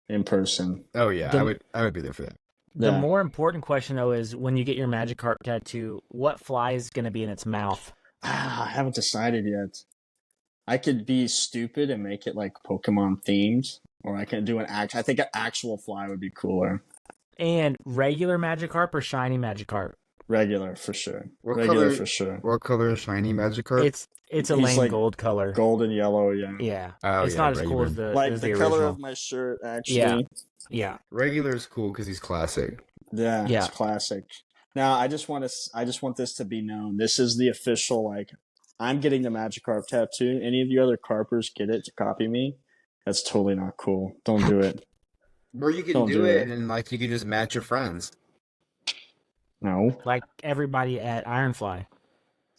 Speaker 2: in person.
Speaker 3: Oh yeah, I would be there for that.
Speaker 1: The more important question though is when you get your Magikarp tattoo, what fly is going to be in its mouth?
Speaker 2: I haven't decided yet. I could be stupid and make it like Pokemon themed, or I can do I think an actual fly would be cooler.
Speaker 1: And regular Magikarp or shiny Magikarp?
Speaker 2: Regular for sure.
Speaker 3: What color is shiny Magikarp?
Speaker 1: It's a lame gold color.
Speaker 2: Gold and yellow, yeah.
Speaker 1: Yeah.
Speaker 3: Oh,
Speaker 1: it's not as cool as the
Speaker 2: the color of my shirt, actually.
Speaker 1: Yeah.
Speaker 3: Regular is cool because he's classic.
Speaker 2: Yeah, it's classic. Now I just want this to be known. This is the official I'm getting the Magikarp tattoo. Any of you other carpers get it to copy me? That's totally not cool. Don't do it.
Speaker 3: Or you can
Speaker 2: Don't
Speaker 3: do
Speaker 2: do
Speaker 3: it,
Speaker 2: it.
Speaker 3: and like you can just match your friends.
Speaker 2: No.
Speaker 1: Like everybody at Ironfly.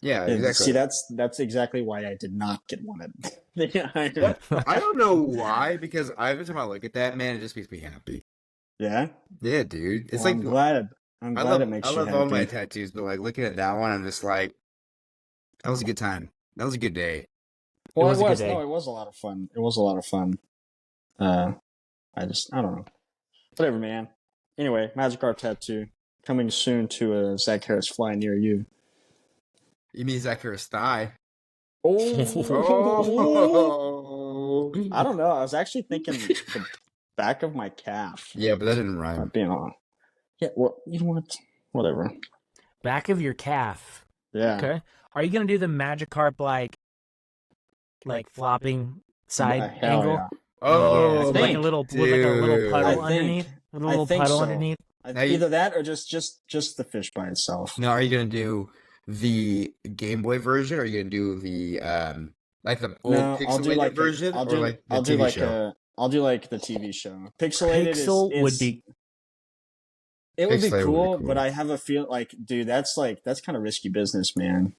Speaker 3: Yeah,
Speaker 2: And
Speaker 3: exactly.
Speaker 2: see, that's exactly why I did not get one.
Speaker 3: Yeah, I don't know why, because every time I look at that, man, it just makes me happy.
Speaker 2: Yeah.
Speaker 3: Yeah, dude. It's
Speaker 2: Well,
Speaker 3: like
Speaker 2: I'm glad. I'm glad it makes
Speaker 3: I
Speaker 2: you
Speaker 3: love
Speaker 2: happy.
Speaker 3: all my tattoos, but like looking at that one, I'm just like, that was a good time. That was a good day.
Speaker 2: Well,
Speaker 1: was a good day.
Speaker 2: No, it was a lot of fun. It was a lot of fun. I don't know. Whatever, man. Anyway, Magikarp tattoo coming soon to a Zach Harris fly near you.
Speaker 3: You mean Zacharias thigh?
Speaker 2: Oh, I don't know. I was actually thinking the back of my calf.
Speaker 3: Yeah, but that didn't rhyme.
Speaker 2: Being on. Yeah. Well, you know what? Whatever.
Speaker 1: Back of your calf.
Speaker 2: Yeah.
Speaker 1: Okay. Are you gonna do the Magikarp like flopping side
Speaker 2: Hell
Speaker 1: angle?
Speaker 2: yeah.
Speaker 3: Oh,
Speaker 1: Yeah, with like a little
Speaker 3: dude.
Speaker 1: puddle
Speaker 2: I think-
Speaker 1: underneath. A
Speaker 2: I
Speaker 1: little
Speaker 2: think
Speaker 1: puddle
Speaker 2: so.
Speaker 1: underneath.
Speaker 3: Now you-
Speaker 2: Either that or just the fish by itself.
Speaker 3: Now, are you gonna do the Game Boy version, or are you gonna do the like the old
Speaker 2: No, I'll do
Speaker 3: pixelated
Speaker 2: like
Speaker 3: version,
Speaker 2: I'll
Speaker 3: or
Speaker 2: do
Speaker 3: like the
Speaker 2: I'll do
Speaker 3: TV
Speaker 2: like
Speaker 3: show?
Speaker 2: I'll do like the TV show. Pixelated
Speaker 1: Pixel
Speaker 2: is
Speaker 1: would be
Speaker 2: it would be
Speaker 3: Pixelated would be
Speaker 2: cool,
Speaker 3: cool.
Speaker 2: but I have a feel like, dude, that's kind of risky business, man.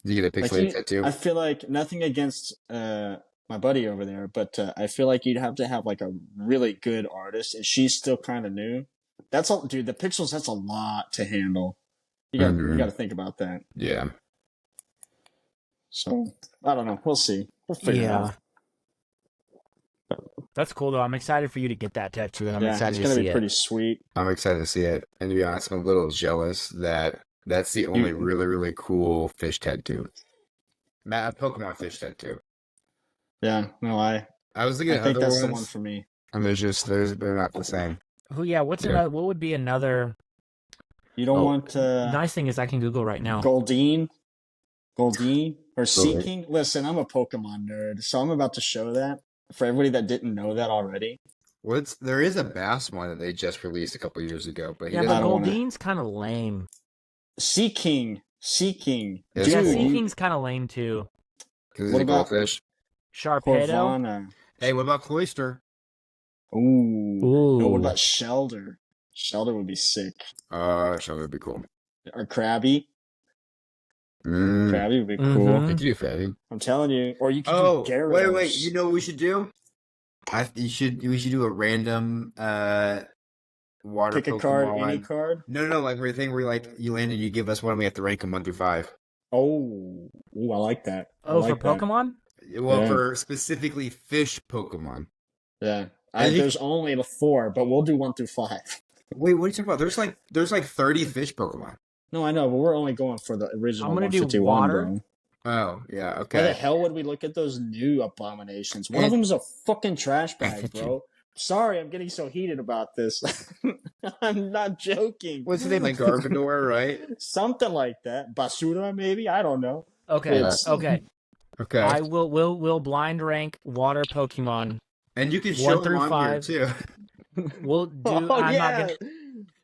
Speaker 3: Do you get a
Speaker 2: Like
Speaker 3: pixelated tattoo?
Speaker 2: I feel like nothing against my buddy over there, but I feel like you'd have to have like a really good artist, and she's still kind of new. That's all, dude. The pixels, that's a lot to handle. You got to think about that.
Speaker 3: Yeah.
Speaker 2: So I don't know. We'll see. We'll figure it out.
Speaker 1: That's cool though. I'm excited for you to get that tattoo, and I'm
Speaker 2: Yeah,
Speaker 1: excited
Speaker 2: it's
Speaker 1: to
Speaker 2: gonna
Speaker 1: see
Speaker 2: be
Speaker 1: it.
Speaker 2: pretty sweet.
Speaker 3: I'm excited to see it. And to be honest, I'm a little jealous that that's the only really, really cool fish tattoo. A Pokemon fish tattoo.
Speaker 2: Yeah, no, I
Speaker 3: was looking at
Speaker 2: think
Speaker 3: other
Speaker 2: that's the one
Speaker 3: ones,
Speaker 2: for me.
Speaker 3: and they're not the same.
Speaker 1: Who? Yeah. What's
Speaker 3: Yeah.
Speaker 1: another? What would be another?
Speaker 2: You don't want
Speaker 1: Nice thing is I can Google right now.
Speaker 2: Goldeen or Seeking. Listen, I'm a Pokemon nerd, so I'm about to show that for everybody that didn't know that already.
Speaker 3: There is a bass one that they just released a couple years ago, but he
Speaker 1: Yeah,
Speaker 3: doesn't.
Speaker 1: but
Speaker 2: don't wanna-
Speaker 1: Goldeen's kind of lame.
Speaker 2: Seeking.
Speaker 3: Yeah,
Speaker 1: Yeah,
Speaker 2: Dude,
Speaker 1: Seeking's kind of lame too.
Speaker 3: because he's
Speaker 2: What
Speaker 3: a
Speaker 2: about-
Speaker 3: goldfish.
Speaker 1: Sharpedo.
Speaker 2: Corvana.
Speaker 3: Hey, what about Cloyster?
Speaker 2: Ooh.
Speaker 1: Ooh.
Speaker 2: No, what about Shelder? Shelder would be sick.
Speaker 3: That would be cool.
Speaker 2: Or Krabby.
Speaker 3: Mm.
Speaker 2: Krabby would be cool.
Speaker 1: Mhm.
Speaker 3: Could you do Fabby?
Speaker 2: I'm telling you. Or you could
Speaker 3: Oh,
Speaker 2: do Gyarados.
Speaker 3: wait! You know what we should do? We should do a random water
Speaker 2: Pick a card,
Speaker 3: Pokemon.
Speaker 2: any card.
Speaker 3: No, like where you land and you give us one, and we have to rank them 1 through 5.
Speaker 2: Oh, ooh, I like that. I
Speaker 1: Oh,
Speaker 2: like
Speaker 1: for
Speaker 2: that.
Speaker 1: Pokemon?
Speaker 3: Well,
Speaker 2: Yeah.
Speaker 3: for specifically fish Pokemon.
Speaker 2: Yeah.
Speaker 3: I think-
Speaker 2: There's only 4, but we'll do 1 through 5.
Speaker 3: Wait, what are you talking about? There's like 30 fish Pokemon.
Speaker 2: No, I know, but we're only going for the original
Speaker 1: I'm gonna do
Speaker 2: 151,
Speaker 1: water.
Speaker 2: bro.
Speaker 3: Oh, yeah,
Speaker 2: Why the
Speaker 3: okay.
Speaker 2: hell would we look at those new abominations? One of them is a fucking trash bag, bro. Sorry, I'm getting so heated about this. I'm not joking.
Speaker 3: What's his name? Like Garbodor, right?
Speaker 2: Something like that. Basura, maybe? I don't know.
Speaker 1: Okay.
Speaker 2: It's-
Speaker 1: Okay.
Speaker 3: Okay.
Speaker 1: I will blind rank water Pokemon.
Speaker 3: And you can
Speaker 1: 1
Speaker 3: show them
Speaker 1: through
Speaker 3: on
Speaker 1: 5.
Speaker 3: here too.
Speaker 1: We'll do.
Speaker 2: Oh,
Speaker 1: I'm
Speaker 2: yeah.
Speaker 1: not gonna.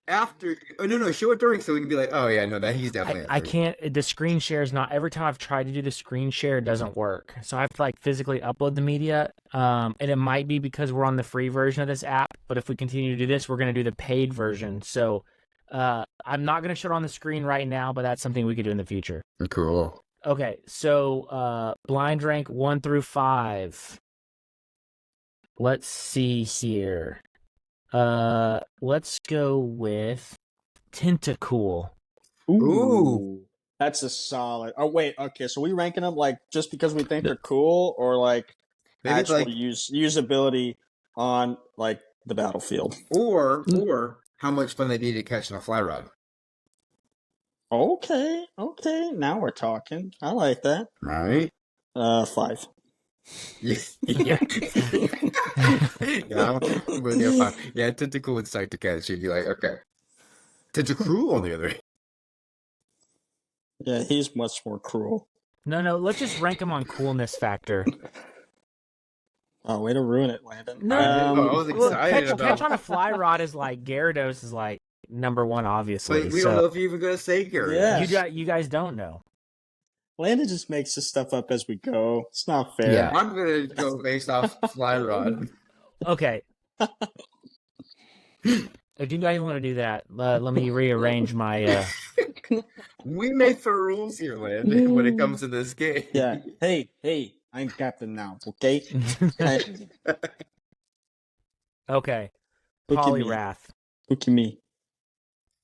Speaker 3: After, no, show it during so we can be like, oh yeah, no, that he's definitely.
Speaker 1: I can't. The screen share is not. Every time I've tried to do the screen share, it doesn't work. So I have to like physically upload the media. And it might be because we're on the free version of this app. But if we continue to do this, we're going to do the paid version. So I'm not going to show it on the screen right now, but that's something we could do in the future.
Speaker 3: Cool.
Speaker 1: Okay, so blind rank 1 through 5. Let's see here. Let's go with Tentacool.
Speaker 3: Ooh.
Speaker 2: That's a solid. Oh, wait. Okay, so we ranking them like just because we think they're cool or like
Speaker 3: Maybe it's
Speaker 2: actual
Speaker 3: like,
Speaker 2: usability on like the battlefield?
Speaker 3: or how much fun they be to catch on a fly rod.
Speaker 2: Okay. Now we're talking. I like that.
Speaker 3: Right?
Speaker 2: 5.
Speaker 3: Yeah. Yeah, yeah, Tentacool would suck to catch. You'd be like, okay. Tentacruel on the other hand.
Speaker 2: Yeah, he's much more cruel.
Speaker 1: No, let's just rank them on coolness factor.
Speaker 2: Oh, way to ruin it, Landon.
Speaker 1: No,
Speaker 3: I was
Speaker 1: Look,
Speaker 3: excited about.
Speaker 1: catch on a fly rod is like Gyarados is like number 1, obviously.
Speaker 3: But we
Speaker 1: so
Speaker 3: don't know if you're even gonna say Gary.
Speaker 2: Yeah.
Speaker 1: you guys don't know.
Speaker 2: Landon just makes this stuff up as we go. It's not fair.
Speaker 1: Yeah.
Speaker 3: I'm gonna go based off fly rod.
Speaker 1: Okay. If you guys want to do that, let me rearrange my.
Speaker 3: We make the rules here, Landon, when it comes to this game.
Speaker 2: Yeah. Hey, I'm captain now, okay?
Speaker 1: Okay.
Speaker 2: Look at me.
Speaker 1: Polyrath.
Speaker 2: Look at me.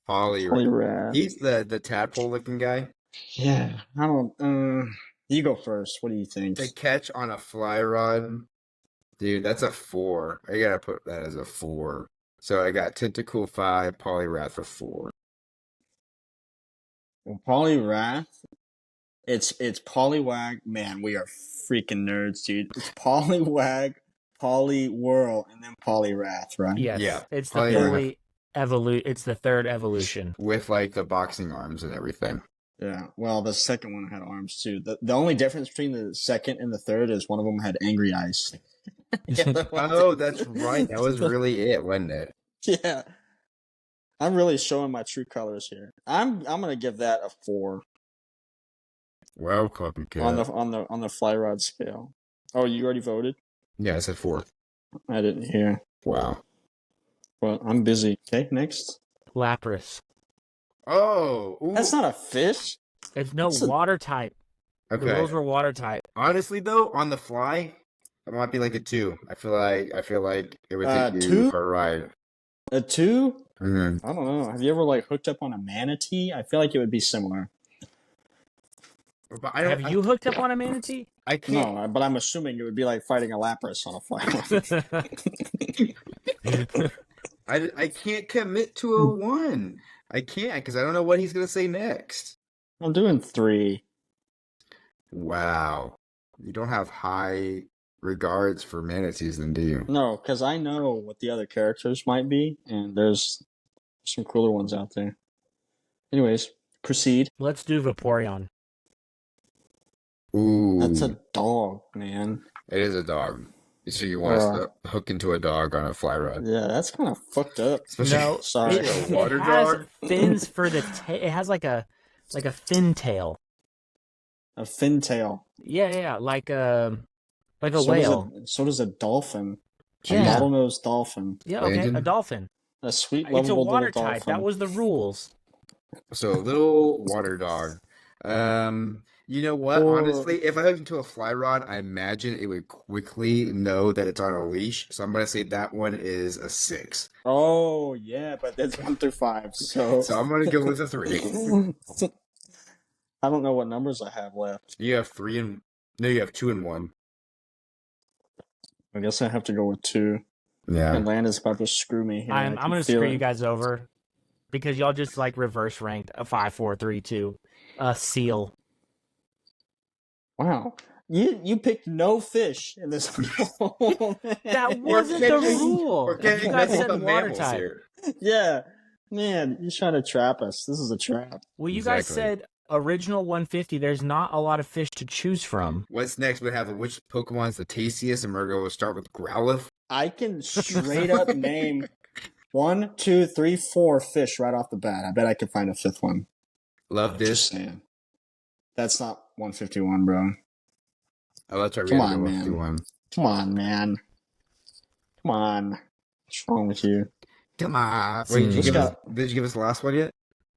Speaker 3: Polyrath. He's the tadpole looking guy.
Speaker 2: Yeah. I don't. You go first. What do you think?
Speaker 3: The catch on a fly rod, dude. That's a 4. I gotta put that as a 4. So I got Tentacool 5, Polyrath a 4.
Speaker 2: Well, Polyrath. It's Poliwag. Man, we are freaking nerds, dude. It's Poliwag, Poliwhirl, and then Polyrath, right?
Speaker 1: Yes.
Speaker 3: Yeah.
Speaker 1: It's the
Speaker 3: Polyrath.
Speaker 1: It's the third evolution.
Speaker 3: With like the boxing arms and everything.
Speaker 2: Yeah. Well, the second one had arms too. The only difference between the second and the third is one of them had angry eyes.
Speaker 3: Oh, that's right. That was really it, wasn't it?
Speaker 2: Yeah. I'm really showing my true colors here. I'm gonna give that a 4
Speaker 3: Well, copycat.
Speaker 2: on the fly rod scale. Oh, you already voted?
Speaker 3: Yeah, I said 4.
Speaker 2: I didn't hear.
Speaker 3: Wow.
Speaker 2: Well, I'm busy. Okay, next.
Speaker 1: Lapras.
Speaker 3: Oh, ooh.
Speaker 2: That's not a fish.
Speaker 1: It's no water type.
Speaker 3: Okay.
Speaker 1: The rules were water type.
Speaker 3: Honestly, though, on the fly, it might be like a 2. I feel like it would take you
Speaker 2: 2?
Speaker 3: for a ride.
Speaker 2: A 2?
Speaker 3: Mm-hmm.
Speaker 2: I don't know. Have you ever like hooked up on a manatee? I feel like it would be similar.
Speaker 3: But
Speaker 1: Have you hooked up on a manatee?
Speaker 3: I can't.
Speaker 2: No, but I'm assuming it would be like fighting a Lapras on a fly rod.
Speaker 3: I can't commit to a 1. I can't because I don't know what he's gonna say next.
Speaker 2: I'm doing 3.
Speaker 3: Wow, you don't have high regards for manatees, then, do you?
Speaker 2: No, because I know what the other characters might be, and there's some cooler ones out there. Anyways, proceed.
Speaker 1: Let's do Vaporeon.
Speaker 3: Ooh,
Speaker 2: That's a dog, man.
Speaker 3: It is a dog. So you want us to hook into a dog on a fly rod?
Speaker 2: Yeah, that's kind of fucked up.
Speaker 3: Especially
Speaker 1: No,
Speaker 2: Sorry.
Speaker 1: it,
Speaker 3: a water
Speaker 1: it has
Speaker 3: dog?
Speaker 1: fins for the tail. It has like a fin tail.
Speaker 2: A fin tail.
Speaker 1: Yeah, like a
Speaker 2: So
Speaker 1: whale.
Speaker 2: So does a dolphin. A
Speaker 1: Yeah.
Speaker 2: bottlenose dolphin.
Speaker 1: Yeah, okay,
Speaker 3: Landon?
Speaker 1: a dolphin.
Speaker 2: A sweet,
Speaker 1: It's a
Speaker 2: lovable
Speaker 1: water
Speaker 2: little dolphin.
Speaker 1: type. That was the rules.
Speaker 3: So a little water dog. You know what?
Speaker 2: Or-
Speaker 3: Honestly, if I hooked into a fly rod, I imagine it would quickly know that it's on a leash. So I'm gonna say that one is a 6.
Speaker 2: Oh, yeah, but that's 1 through 5, so...
Speaker 3: So I'm gonna go with a 3.
Speaker 2: I don't know what numbers I have left.
Speaker 3: You have 3 and you have 2 and 1.
Speaker 2: I guess I have to go with 2.
Speaker 3: Yeah.
Speaker 2: And Landon's about to screw me here.
Speaker 1: I'm gonna screw you guys over because y'all just like reverse ranked a 5, 4, 3, 2. Seal.
Speaker 2: Wow. You picked no fish in this.
Speaker 1: That wasn't the rule.
Speaker 3: We're
Speaker 1: You
Speaker 3: getting
Speaker 1: guys
Speaker 3: nothing
Speaker 1: said
Speaker 3: but
Speaker 1: water
Speaker 3: mammals
Speaker 1: type.
Speaker 3: here.
Speaker 2: Yeah. Man, you're trying to trap us. This is a trap.
Speaker 1: Well, you guys
Speaker 3: Exactly.
Speaker 1: said original 150. There's not a lot of fish to choose from.
Speaker 3: What's next? We have which Pokemon's the tastiest, and we're going to start with Growlithe.
Speaker 2: I can straight up name 1, 2, 3, 4 fish right off the bat. I bet I could find a 5th one.
Speaker 3: Love
Speaker 2: Just
Speaker 3: this.
Speaker 2: saying. That's not 151, bro.
Speaker 3: Oh, that's right.
Speaker 2: Come
Speaker 3: We
Speaker 2: on,
Speaker 3: have to go
Speaker 2: man.
Speaker 3: through one.
Speaker 2: Come on, man. Come on. What's wrong with you?
Speaker 3: Come on. Wait, did you give us the last one yet?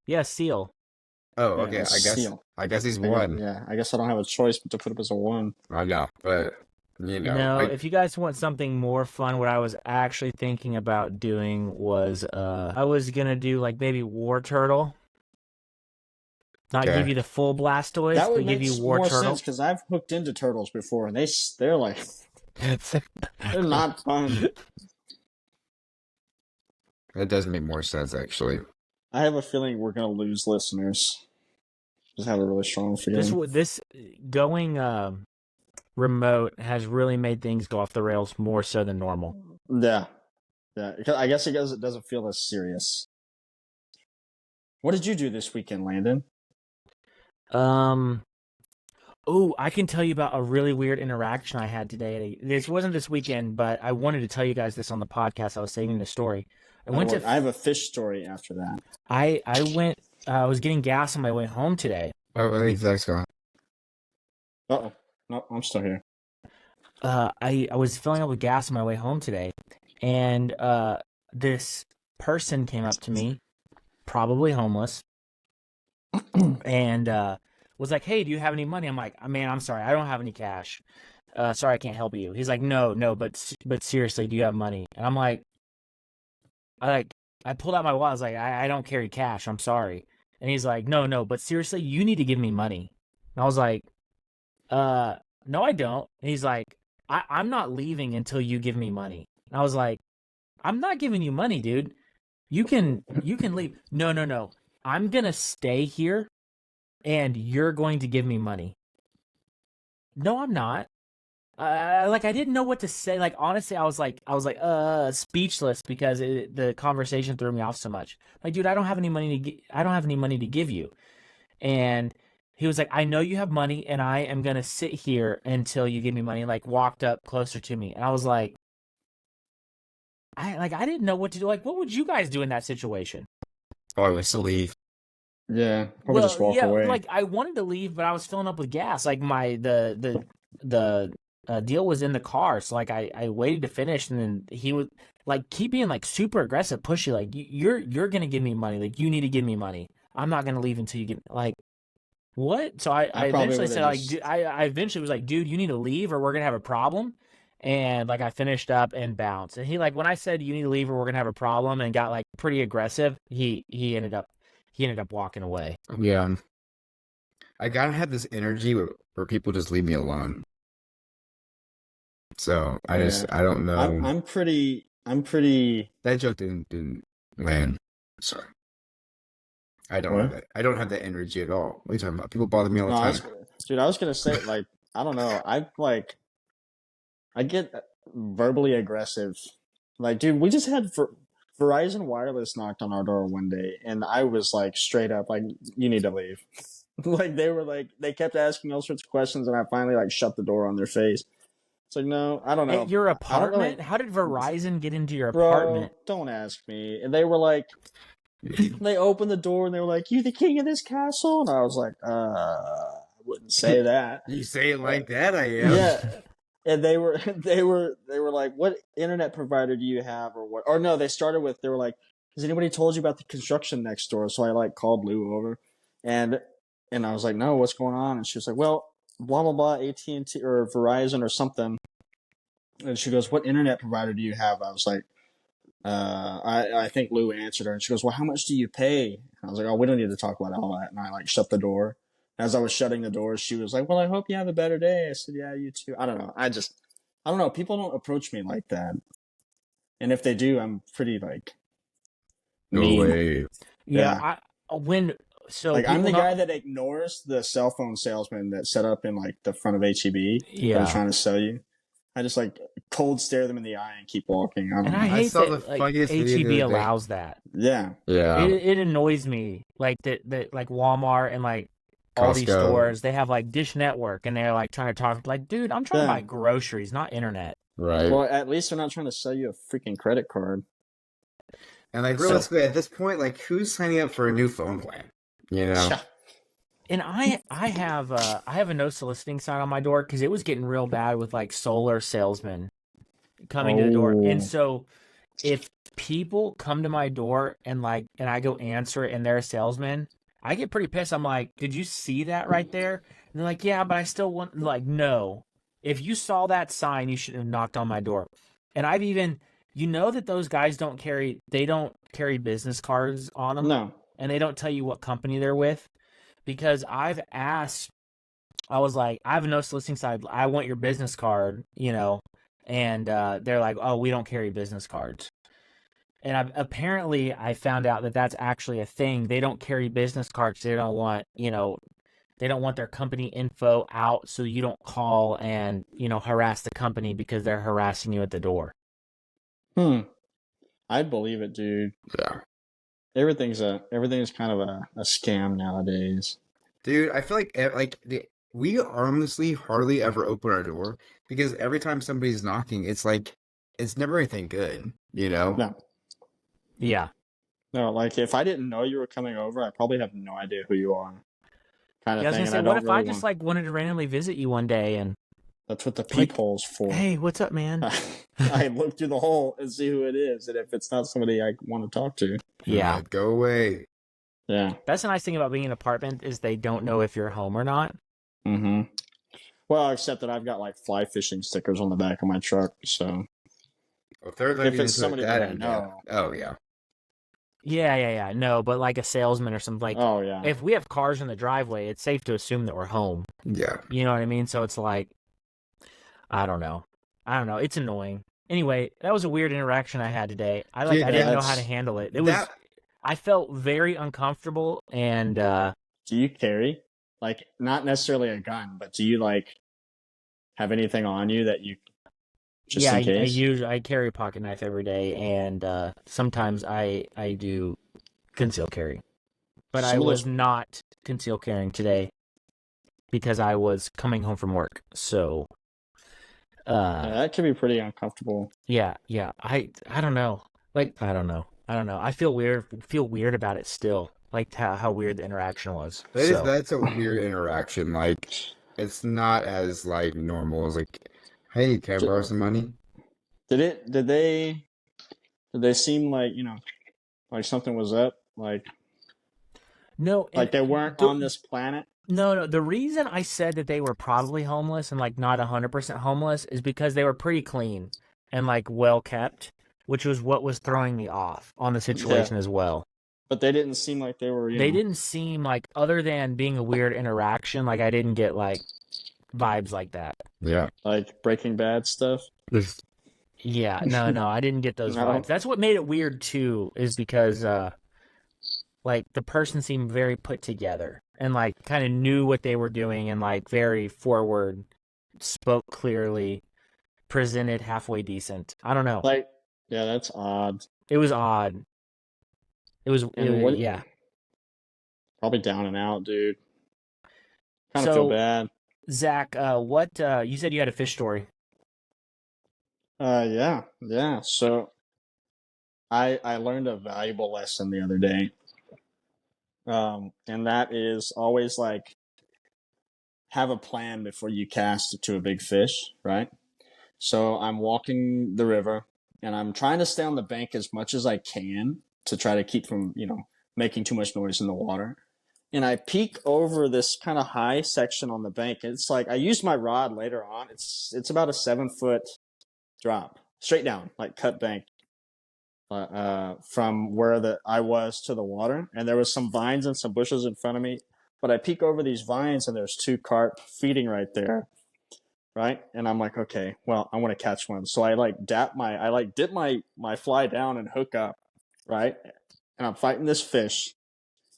Speaker 1: Yeah, seal.
Speaker 3: Oh,
Speaker 2: Yeah,
Speaker 3: okay.
Speaker 2: Seal.
Speaker 3: I guess he's one.
Speaker 2: Yeah, I guess I don't have a choice but to put up as a 1.
Speaker 3: I know, but you know.
Speaker 1: No, if you guys want something more fun, what I was actually thinking about doing was I was gonna do like maybe War Turtle. Not
Speaker 3: Okay.
Speaker 1: give you the full Blastoise,
Speaker 2: That would
Speaker 1: but give
Speaker 2: make
Speaker 1: you War
Speaker 2: more
Speaker 1: Turtle.
Speaker 2: sense because I've hooked into turtles before, and they're like they're not fun.
Speaker 3: That does make more sense, actually.
Speaker 2: I have a feeling we're gonna lose listeners. Just have a really strong feeling.
Speaker 1: This going remote has really made things go off the rails more so than normal.
Speaker 2: Yeah. I guess it doesn't feel as serious. What did you do this weekend, Landon?
Speaker 1: Oh, I can tell you about a really weird interaction I had today. This wasn't this weekend, but I wanted to tell you guys this on the podcast. I was saving the story.
Speaker 2: I have a fish story after that.
Speaker 1: I was getting gas on my way home today.
Speaker 3: Oh, hey, Zach's gone.
Speaker 2: Uh-oh. No, I'm still here.
Speaker 1: I was filling up with gas on my way home today, and this person came up to me, probably homeless, and was like, "Hey, do you have any money?" I'm like, "Man, I'm sorry, I don't have any cash. Sorry, I can't help you." He's like, "No, but seriously, do you have money?" And I'm like, I pulled out my wallet. I was like, I don't carry cash. I'm sorry. And he's like, no, but seriously, you need to give me money. And I was like, uh, no, I don't. And he's like, I'm not leaving until you give me money. And I was like, I'm not giving you money, dude. You can leave. No. I'm gonna stay here and you're going to give me money. No, I'm not. I didn't know what to say. Like honestly, I was like speechless because the conversation threw me off so much. Like, dude, I don't have any money I don't have any money to give you. And he was like, I know you have money, and I am gonna sit here until you give me money. Like walked up closer to me, and I was like, I didn't know what to do. Like, what would you guys do in that situation?
Speaker 3: Oh, I was to leave.
Speaker 2: Yeah, probably just walk
Speaker 1: yeah,
Speaker 2: away.
Speaker 1: like I wanted to leave, but I was filling up with gas. Like the deal was in the car, so like I waited to finish, and then he would like keep being like super aggressive, pushy. Like you're gonna give me money. Like you need to give me money. I'm not gonna leave until you get like what? So I
Speaker 2: I probably
Speaker 1: eventually
Speaker 2: would
Speaker 1: said
Speaker 2: have
Speaker 1: like
Speaker 2: just.
Speaker 1: I eventually was like, dude, you need to leave or we're gonna have a problem. And like I finished up and bounced. And he like when I said you need to leave or we're gonna have a problem and got like pretty aggressive, he ended up walking away.
Speaker 3: Yeah. I gotta have this energy where people just leave me alone. So
Speaker 2: Yeah,
Speaker 3: I don't know.
Speaker 2: I'm pretty. I'm pretty.
Speaker 3: That joke didn't land. Sorry.
Speaker 2: What?
Speaker 3: I don't have that energy at all. What are you talking about? People bother me all
Speaker 2: No,
Speaker 3: the
Speaker 2: I
Speaker 3: time.
Speaker 2: was, dude. I was gonna say like I don't know. I get verbally aggressive. Like, dude, we just had Verizon Wireless knocked on our door one day, and I was like straight up like, "You need to leave." Like they kept asking all sorts of questions, and I finally like shut the door on their face. It's like, no, I don't
Speaker 1: At
Speaker 2: know.
Speaker 1: your
Speaker 2: I don't
Speaker 1: apartment?
Speaker 2: really,
Speaker 1: How did Verizon get into your
Speaker 2: bro.
Speaker 1: apartment?
Speaker 2: Don't ask me. And they were like, they opened the door and they were like, "You the king of this castle?" And I was like, I wouldn't say that.
Speaker 3: You say it like that, I am.
Speaker 2: Yeah. And they were they were like, "What internet provider do you have?" Or what? Or no, they started with they were like, "Has anybody told you about the construction next door?" So I like called Lou over, and I was like, "No, what's going on?" And she was like, "Well, blah blah blah, AT&T or Verizon or something." And she goes, "What internet provider do you have?" I was like, I think Lou answered her, and she goes, "Well, how much do you pay?" And I was like, "Oh, we don't need to talk about all that." And I like shut the door. As I was shutting the door, she was like, "Well, I hope you have a better day." I said, "Yeah, you too." I don't know. I don't know. People don't approach me like that, and if they do, I'm pretty like
Speaker 3: No
Speaker 2: mean.
Speaker 3: way.
Speaker 1: Yeah,
Speaker 2: Yeah,
Speaker 1: when so
Speaker 2: like I'm
Speaker 1: people
Speaker 2: the
Speaker 1: not
Speaker 2: guy that ignores the cell phone salesman that set up in like the front of HEB that was
Speaker 1: yeah.
Speaker 2: trying to sell you. I just like cold stare them in the eye and keep walking. I
Speaker 1: And
Speaker 2: don't
Speaker 1: I
Speaker 2: know.
Speaker 3: I
Speaker 1: hate
Speaker 3: saw the
Speaker 1: that like
Speaker 3: funniest video
Speaker 1: HEB
Speaker 3: the other day.
Speaker 1: allows that.
Speaker 2: Yeah,
Speaker 3: Yeah.
Speaker 1: It annoys me like that like Walmart and like all these
Speaker 3: Costco.
Speaker 1: stores they have like Dish Network and they're like trying to talk like dude I'm trying to buy
Speaker 2: yeah.
Speaker 1: groceries not internet.
Speaker 3: Right.
Speaker 2: Well, at least they're not trying to sell you a freaking credit card.
Speaker 3: And like
Speaker 1: So
Speaker 3: realistically, at this point, like who's signing up for a new phone plan? You know?
Speaker 2: Yeah.
Speaker 1: and I have a no soliciting sign on my door because it was getting real bad with like solar salesmen coming to the door and
Speaker 2: Oh,
Speaker 1: so if people come to my door and I go answer it and they're a salesman, I get pretty pissed. I'm like, did you see that right there? And they're like, yeah, but I still want like no. If you saw that sign, you should have knocked on my door. And I've even that those guys don't carry business cards on them
Speaker 2: no.
Speaker 1: and they don't tell you what company they're with because I've asked I was like, I have a no soliciting side. I want your business card, and they're like, oh, we don't carry business cards. And apparently, I found out that that's actually a thing. They don't carry business cards. They don't want their company info out, so you don't call and harass the company because they're harassing you at the door.
Speaker 2: I'd believe it, dude.
Speaker 3: Yeah.
Speaker 2: Everything's kind of a scam nowadays.
Speaker 3: Dude, I feel we honestly hardly ever open our door because every time somebody's knocking, it's like it's never anything good, you know?
Speaker 2: No.
Speaker 1: Yeah.
Speaker 2: No, like if I didn't know you were coming over, I probably have no idea who you are. kind of
Speaker 1: Yeah, I was
Speaker 2: thing.
Speaker 1: gonna say,
Speaker 2: And
Speaker 1: what
Speaker 2: I
Speaker 1: if
Speaker 2: don't
Speaker 1: I
Speaker 2: really
Speaker 1: just
Speaker 2: want.
Speaker 1: like wanted to randomly visit you one day and
Speaker 2: That's what the
Speaker 1: like,
Speaker 2: peephole's for.
Speaker 1: hey, what's up, man?
Speaker 2: I look through the hole and see who it is, and if it's not somebody I want to talk to,
Speaker 1: Yeah,
Speaker 3: Go away.
Speaker 2: yeah.
Speaker 1: that's the nice thing about being in an apartment is they don't know if you're home or not.
Speaker 2: Mm-hmm. Well, except that I've got like fly fishing stickers on the back of my truck, so
Speaker 3: Well, if they're
Speaker 2: if
Speaker 3: looking
Speaker 2: it's
Speaker 3: into
Speaker 2: somebody
Speaker 3: it
Speaker 2: that
Speaker 3: that
Speaker 2: I
Speaker 3: in
Speaker 2: know,
Speaker 3: depth. Oh, yeah.
Speaker 1: Yeah. No, but like a salesman or something. Like,
Speaker 2: oh yeah,
Speaker 1: if we have cars in the driveway, it's safe to assume that we're home.
Speaker 3: Yeah.
Speaker 1: You know what I mean? So it's like, I don't know. It's annoying. Anyway, that was a weird interaction I had today. I
Speaker 3: Yeah,
Speaker 1: didn't know how to
Speaker 2: that's-
Speaker 1: handle it. I felt very uncomfortable, and
Speaker 2: do you carry like not necessarily a gun, but do you like have anything on you that you just
Speaker 1: yeah,
Speaker 2: in case?
Speaker 1: I carry a pocket knife every day, and sometimes I do conceal carry, but I
Speaker 2: Some of
Speaker 1: was
Speaker 2: those,
Speaker 1: not conceal carrying today because I was coming home from work. So,
Speaker 2: yeah, that can be pretty uncomfortable.
Speaker 1: yeah. I don't know. Like, I don't know. I feel weird about it still. Like how weird the interaction was.
Speaker 3: That's a weird interaction. Like, it's not as, like, normal as, like, hey, can I borrow some money?
Speaker 2: Did they seem like like something was up,
Speaker 1: No,
Speaker 2: like they weren't on this planet?
Speaker 1: No. The reason I said that they were probably homeless and like not 100% homeless is because they were pretty clean and like well kept, which was what was throwing me off on the situation as well.
Speaker 2: But they didn't seem like they were.
Speaker 1: They didn't seem like, other than being a weird interaction, like I didn't get like vibes like that.
Speaker 3: Yeah.
Speaker 2: Like Breaking Bad stuff.
Speaker 1: Yeah, no, I didn't get those
Speaker 2: No.
Speaker 1: vibes. That's what made it weird too, is because like the person seemed very put together and like kind of knew what they were doing and like very forward, spoke clearly, presented halfway decent. I don't know.
Speaker 2: Like, yeah, that's odd.
Speaker 1: It was odd.
Speaker 2: And
Speaker 1: Yeah.
Speaker 2: probably down and out, dude. Kind of
Speaker 1: So,
Speaker 2: feel bad.
Speaker 1: Zach, what you said you had a fish story.
Speaker 2: Yeah. So I learned a valuable lesson the other day. And that is always like have a plan before you cast to a big fish, right? So I'm walking the river and I'm trying to stay on the bank as much as I can to try to keep from, making too much noise in the water. And I peek over this kind of high section on the bank. It's like I used my rod later on. It's about a 7-foot drop straight down, like cut bank, from where I was to the water. And there was some vines and some bushes in front of me. But I peek over these vines and there's 2 carp feeding right there. Right. And I'm like, okay, well, I want to catch one. So I dip my fly down and hook up. Right. And I'm fighting this fish.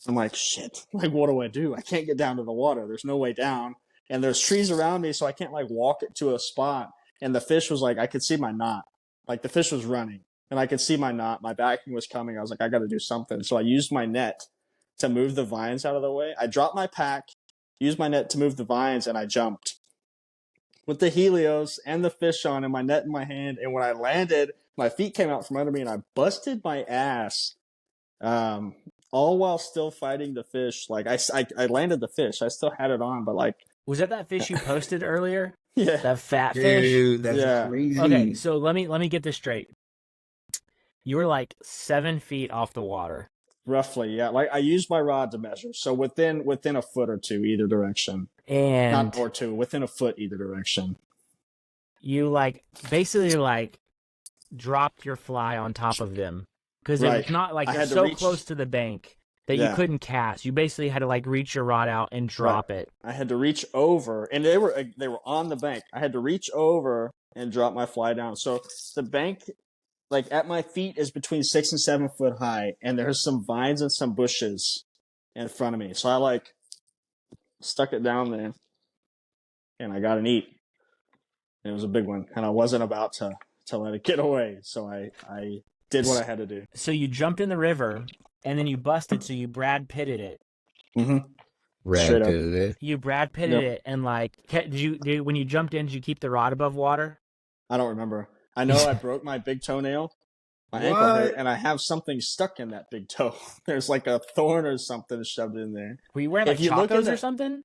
Speaker 2: I'm like, shit, like, what do? I can't get down to the water. There's no way down. And there's trees around me, so I can't, like, walk it to a spot. And the fish was like, I could see my knot. Like, the fish was running. And I could see my knot. My backing was coming. I was like, I got to do something. So I used my net to move the vines out of the way. I dropped my pack, used my net to move the vines, and I jumped with the Helios and the fish on and my net in my hand. And when I landed, my feet came out from under me, and I busted my ass. All while still fighting the fish. Like I landed the fish. I still had it on, but like,
Speaker 1: Was that fish you posted earlier?
Speaker 2: yeah,
Speaker 1: That fat fish?
Speaker 3: Dude, that's
Speaker 2: Yeah.
Speaker 3: crazy.
Speaker 1: Okay, so let me get this straight. You were like 7 feet off the water.
Speaker 2: roughly. Yeah, like I used my rod to measure, so within a foot or two either direction,
Speaker 1: And
Speaker 2: not or two, within a foot either direction.
Speaker 1: you like basically like dropped your fly on top of them because
Speaker 2: Right.
Speaker 1: it's not like
Speaker 2: I
Speaker 1: you're
Speaker 2: had to
Speaker 1: so
Speaker 2: reach-
Speaker 1: close to the bank that you
Speaker 2: Yeah.
Speaker 1: couldn't cast. You basically had to like reach your rod out and drop it.
Speaker 2: I had to reach over, and they were on the bank. I had to reach over and drop my fly down. So the bank, like at my feet, is between 6 and 7 foot high, and there's some vines and some bushes in front of me. So I like stuck it down there, and I got an eat. And it was a big one, and I wasn't about to let it get away. So I did what I had to do.
Speaker 1: So you jumped in the river and then you busted. So you Brad Pitted it.
Speaker 2: Mm-hmm.
Speaker 3: Red
Speaker 2: Straight up.
Speaker 3: did it.
Speaker 1: You Brad Pitted
Speaker 2: Yep.
Speaker 1: it and like when you jumped in, did you keep the rod above water?
Speaker 2: I don't remember. I know I broke my big toenail, My ankle hurt,
Speaker 3: What?
Speaker 2: and I have something stuck in that big toe. There's like a thorn or something shoved in there.
Speaker 1: Were you wearing like
Speaker 2: If you look in
Speaker 1: chacos or
Speaker 2: the
Speaker 1: something?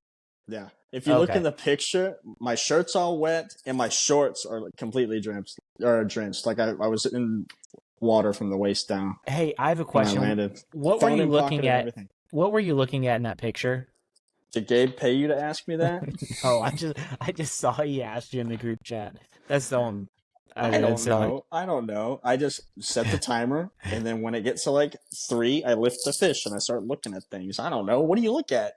Speaker 2: yeah, if you look
Speaker 1: Okay.
Speaker 2: in the picture, my shirt's all wet and my shorts are completely drenched. Like I was in water from the waist down
Speaker 1: Hey, I have a
Speaker 2: when I
Speaker 1: question.
Speaker 2: landed.
Speaker 1: What were
Speaker 2: Phone
Speaker 1: you
Speaker 2: in pocket
Speaker 1: looking
Speaker 2: and
Speaker 1: at?
Speaker 2: everything.
Speaker 1: What were you looking at in that picture?
Speaker 2: Did Gabe pay you to ask me that?
Speaker 1: Oh, I just saw he asked you in the group chat. That's so. I
Speaker 2: I
Speaker 1: mean,
Speaker 2: don't
Speaker 1: that's so.
Speaker 2: know. I don't know. I just set the timer, and then when it gets to like 3, I lift the fish and I start looking at things. I don't know. What do you look at?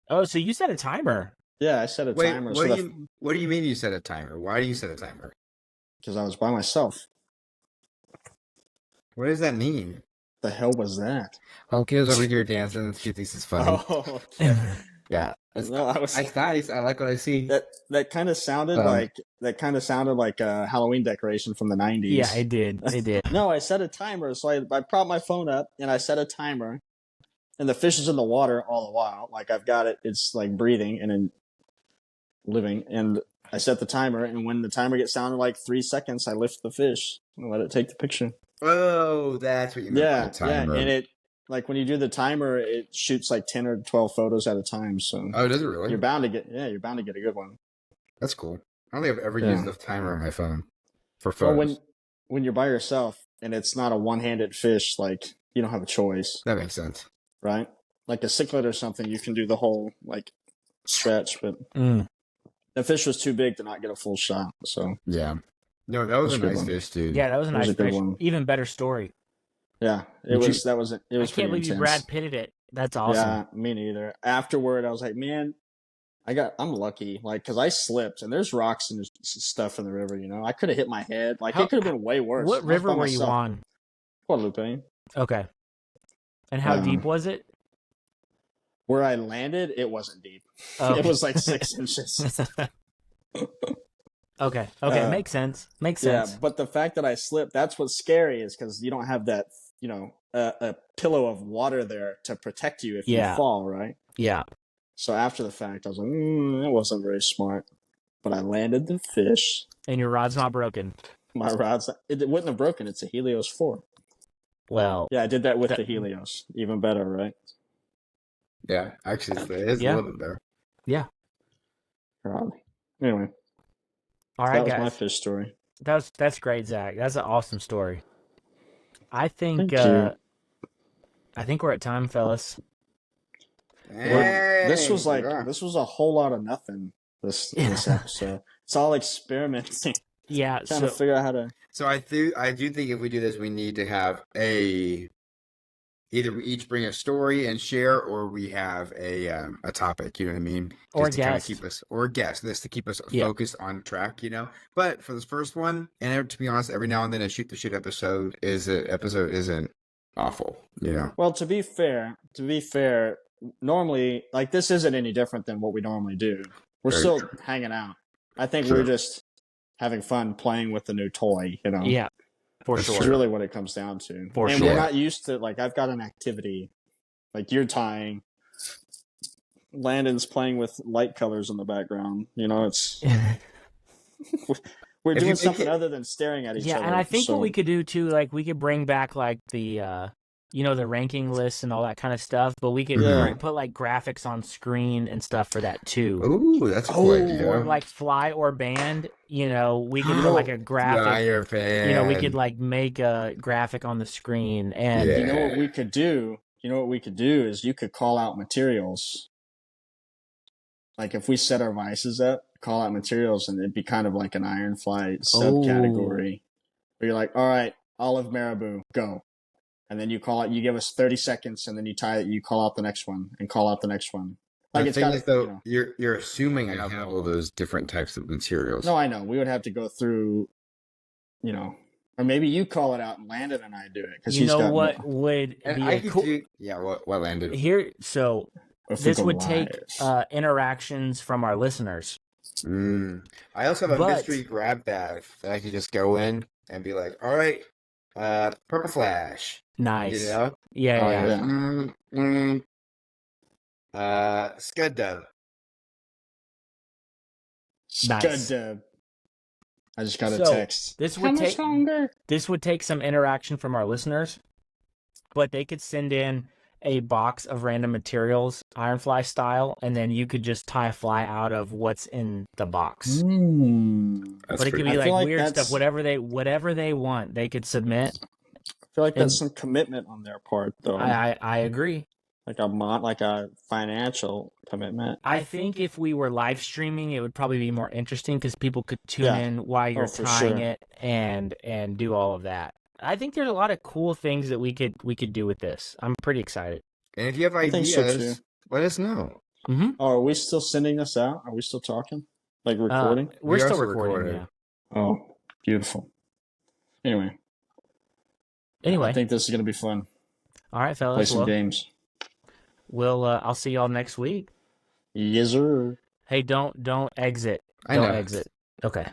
Speaker 1: Oh, so you set a timer?
Speaker 2: Yeah, I set a
Speaker 3: Wait,
Speaker 2: timer.
Speaker 3: what do you mean you set a timer? Why do you set a timer?
Speaker 2: Because I was by myself.
Speaker 3: What does that mean?
Speaker 2: The hell was that?
Speaker 3: Oh, kid's over here dancing. She thinks it's funny.
Speaker 2: Oh, okay.
Speaker 3: Yeah.
Speaker 2: No, I was.
Speaker 3: It's nice. I like what I see.
Speaker 2: That kind of sounded like a Halloween decoration from the 90s.
Speaker 1: Yeah, it did. It did.
Speaker 2: No, I set a timer, so I propped my phone up and I set a timer, and the fish is in the water all the while. Like I've got it, it's like breathing and then living, and I set the timer, and when the timer gets down to like 3 seconds, I lift the fish and let it take the picture.
Speaker 3: Oh, that's what you meant by the timer.
Speaker 2: and it like when you do the timer, it shoots like 10 or 12 photos at a time. So
Speaker 3: Oh, does it really?
Speaker 2: you're bound to get a good one.
Speaker 3: That's cool. I don't think I've ever used the timer on my phone for
Speaker 2: Well,
Speaker 3: photos.
Speaker 2: when you're by yourself and it's not a one-handed fish, like you don't have a choice,
Speaker 3: That makes sense.
Speaker 2: right? Like a cichlid or something, you can do the whole like stretch, but the fish was too big to not get a full shot. So
Speaker 3: Yeah. No, that was a
Speaker 2: That's a good
Speaker 3: nice
Speaker 2: one.
Speaker 3: fish, dude.
Speaker 1: Yeah, that was a
Speaker 2: It was
Speaker 1: nice
Speaker 2: a good
Speaker 1: fish.
Speaker 2: one.
Speaker 1: Even better story.
Speaker 2: yeah, it
Speaker 3: Would
Speaker 2: was
Speaker 1: I
Speaker 2: pretty
Speaker 1: can't believe you
Speaker 2: intense.
Speaker 1: Brad Pitted it. That's awesome.
Speaker 2: Yeah, me neither. Afterward, I was like, man, I'm lucky, like, because I slipped and there's rocks and stuff in the river. You know, I could have hit my head. Like it could have been way worse.
Speaker 1: What river were you on?
Speaker 2: Guadalupe.
Speaker 1: Okay. And how deep was it?
Speaker 2: Where I landed, it wasn't deep.
Speaker 1: Okay.
Speaker 2: It was like 6 inches.
Speaker 1: Okay. Makes sense.
Speaker 2: Yeah, but the fact that I slipped, that's what's scary, is because you don't have that, a pillow of water there to protect you if you fall, right?
Speaker 1: Yeah.
Speaker 2: So after the fact, I was like, that wasn't very smart. But I landed the fish.
Speaker 1: And your rod's not broken.
Speaker 2: My rod's, it wouldn't have broken. It's a Helios 4.
Speaker 1: Well.
Speaker 2: Yeah, I did that with the Helios. Even better, right?
Speaker 3: Yeah, actually, it is a little bit better.
Speaker 1: Yeah.
Speaker 2: Anyway.
Speaker 1: All right,
Speaker 2: that was
Speaker 1: guys.
Speaker 2: my fish story.
Speaker 1: That's great, Zach. That's an awesome story. I think
Speaker 2: Thank you.
Speaker 1: we're at time, fellas.
Speaker 2: This was a whole lot of nothing. This episode. It's all experimenting.
Speaker 1: Yeah,
Speaker 2: trying to figure out how to.
Speaker 3: So I do think if we do this, we need to have either we each bring a story and share, or we have a topic. You know what I mean?
Speaker 1: Or
Speaker 3: just to kind of keep us, or a guest, this to keep us focused on track. You know. But for this first one, and to be honest, every now and then a shoot the shit episode isn't awful. You know.
Speaker 2: Well, to be fair, normally, like, this isn't any different than what we normally do. We're
Speaker 3: Very
Speaker 2: still
Speaker 3: true.
Speaker 2: hanging out. I think
Speaker 3: True.
Speaker 2: we're just having fun playing with the new toy, you know?
Speaker 1: Yeah, for
Speaker 3: That's
Speaker 1: sure.
Speaker 2: It's really what it comes down to.
Speaker 1: For
Speaker 2: and
Speaker 1: sure.
Speaker 2: we're not used to, like, I've got an activity. Like, you're tying. Landon's playing with light colors in the background. You know, it's... We're doing something other than staring at each other.
Speaker 1: Yeah, and I think what we could do, too, like, we could bring back, like, the... the ranking lists and all that kind of stuff, but we could put like graphics on screen and stuff for that too.
Speaker 3: Ooh, that's a cool idea.
Speaker 1: Or like fly or band, we could put like a graphic. We could like make a graphic on the screen. And
Speaker 2: you know what we could do? Is you could call out materials. Like if we set our vices up, call out materials, and it'd be kind of like an Ironfly subcategory. Where you're like, all right, olive marabou, go. And then you give us 30 seconds, and then you call out the next one, and call out the next one.
Speaker 3: Like it's got though, you're assuming I have all those different types of materials.
Speaker 2: No, I know. We would have to go through, or maybe you call it out and Landon and I do it. Because
Speaker 1: what would be cool?
Speaker 3: What Landon?
Speaker 1: Here, so this would take interactions from our listeners.
Speaker 3: I also have a mystery grab bag that I could just go in and be like, all right, purple flash.
Speaker 1: Nice.
Speaker 3: You know?
Speaker 1: Yeah.
Speaker 3: Scud dub.
Speaker 2: Nice. Scud dub. I just got a
Speaker 1: So,
Speaker 2: text.
Speaker 1: this
Speaker 2: How
Speaker 1: would
Speaker 2: much
Speaker 1: take
Speaker 2: longer?
Speaker 1: this would take some interaction from our listeners, but they could send in a box of random materials, Ironfly style, and then you could just tie a fly out of what's in the box.
Speaker 3: That's
Speaker 1: But it could
Speaker 3: pretty
Speaker 1: be
Speaker 2: I feel like
Speaker 1: weird
Speaker 2: that's-
Speaker 1: stuff, whatever they want, they could submit.
Speaker 2: I feel like
Speaker 1: And-
Speaker 2: that's some commitment on their part, though.
Speaker 1: I agree.
Speaker 2: like a financial commitment.
Speaker 1: I think if we were live streaming, it would probably be more interesting because people could tune
Speaker 2: Yeah.
Speaker 1: in while you're
Speaker 2: for
Speaker 1: tying
Speaker 2: sure.
Speaker 1: it and do all of that. I think there's a lot of cool things that we could do with this. I'm pretty excited.
Speaker 3: And if you have
Speaker 2: I think so,
Speaker 3: ideas,
Speaker 2: too.
Speaker 3: let us know.
Speaker 1: Mm-hmm.
Speaker 2: Oh, are we still sending this out? Are we still talking? Like recording?
Speaker 1: We're
Speaker 3: We are
Speaker 1: still
Speaker 3: still
Speaker 1: recording.
Speaker 3: recording.
Speaker 1: Yeah.
Speaker 2: Oh, beautiful. Anyway,
Speaker 1: Anyway,
Speaker 2: I think this is gonna be fun.
Speaker 1: all right,
Speaker 2: Play
Speaker 1: fellas.
Speaker 2: some
Speaker 1: Well,
Speaker 2: games.
Speaker 1: I'll see y'all next week.
Speaker 2: Yes, sir.
Speaker 1: Hey, don't exit.
Speaker 3: I
Speaker 1: Don't
Speaker 3: know.
Speaker 1: exit. Okay.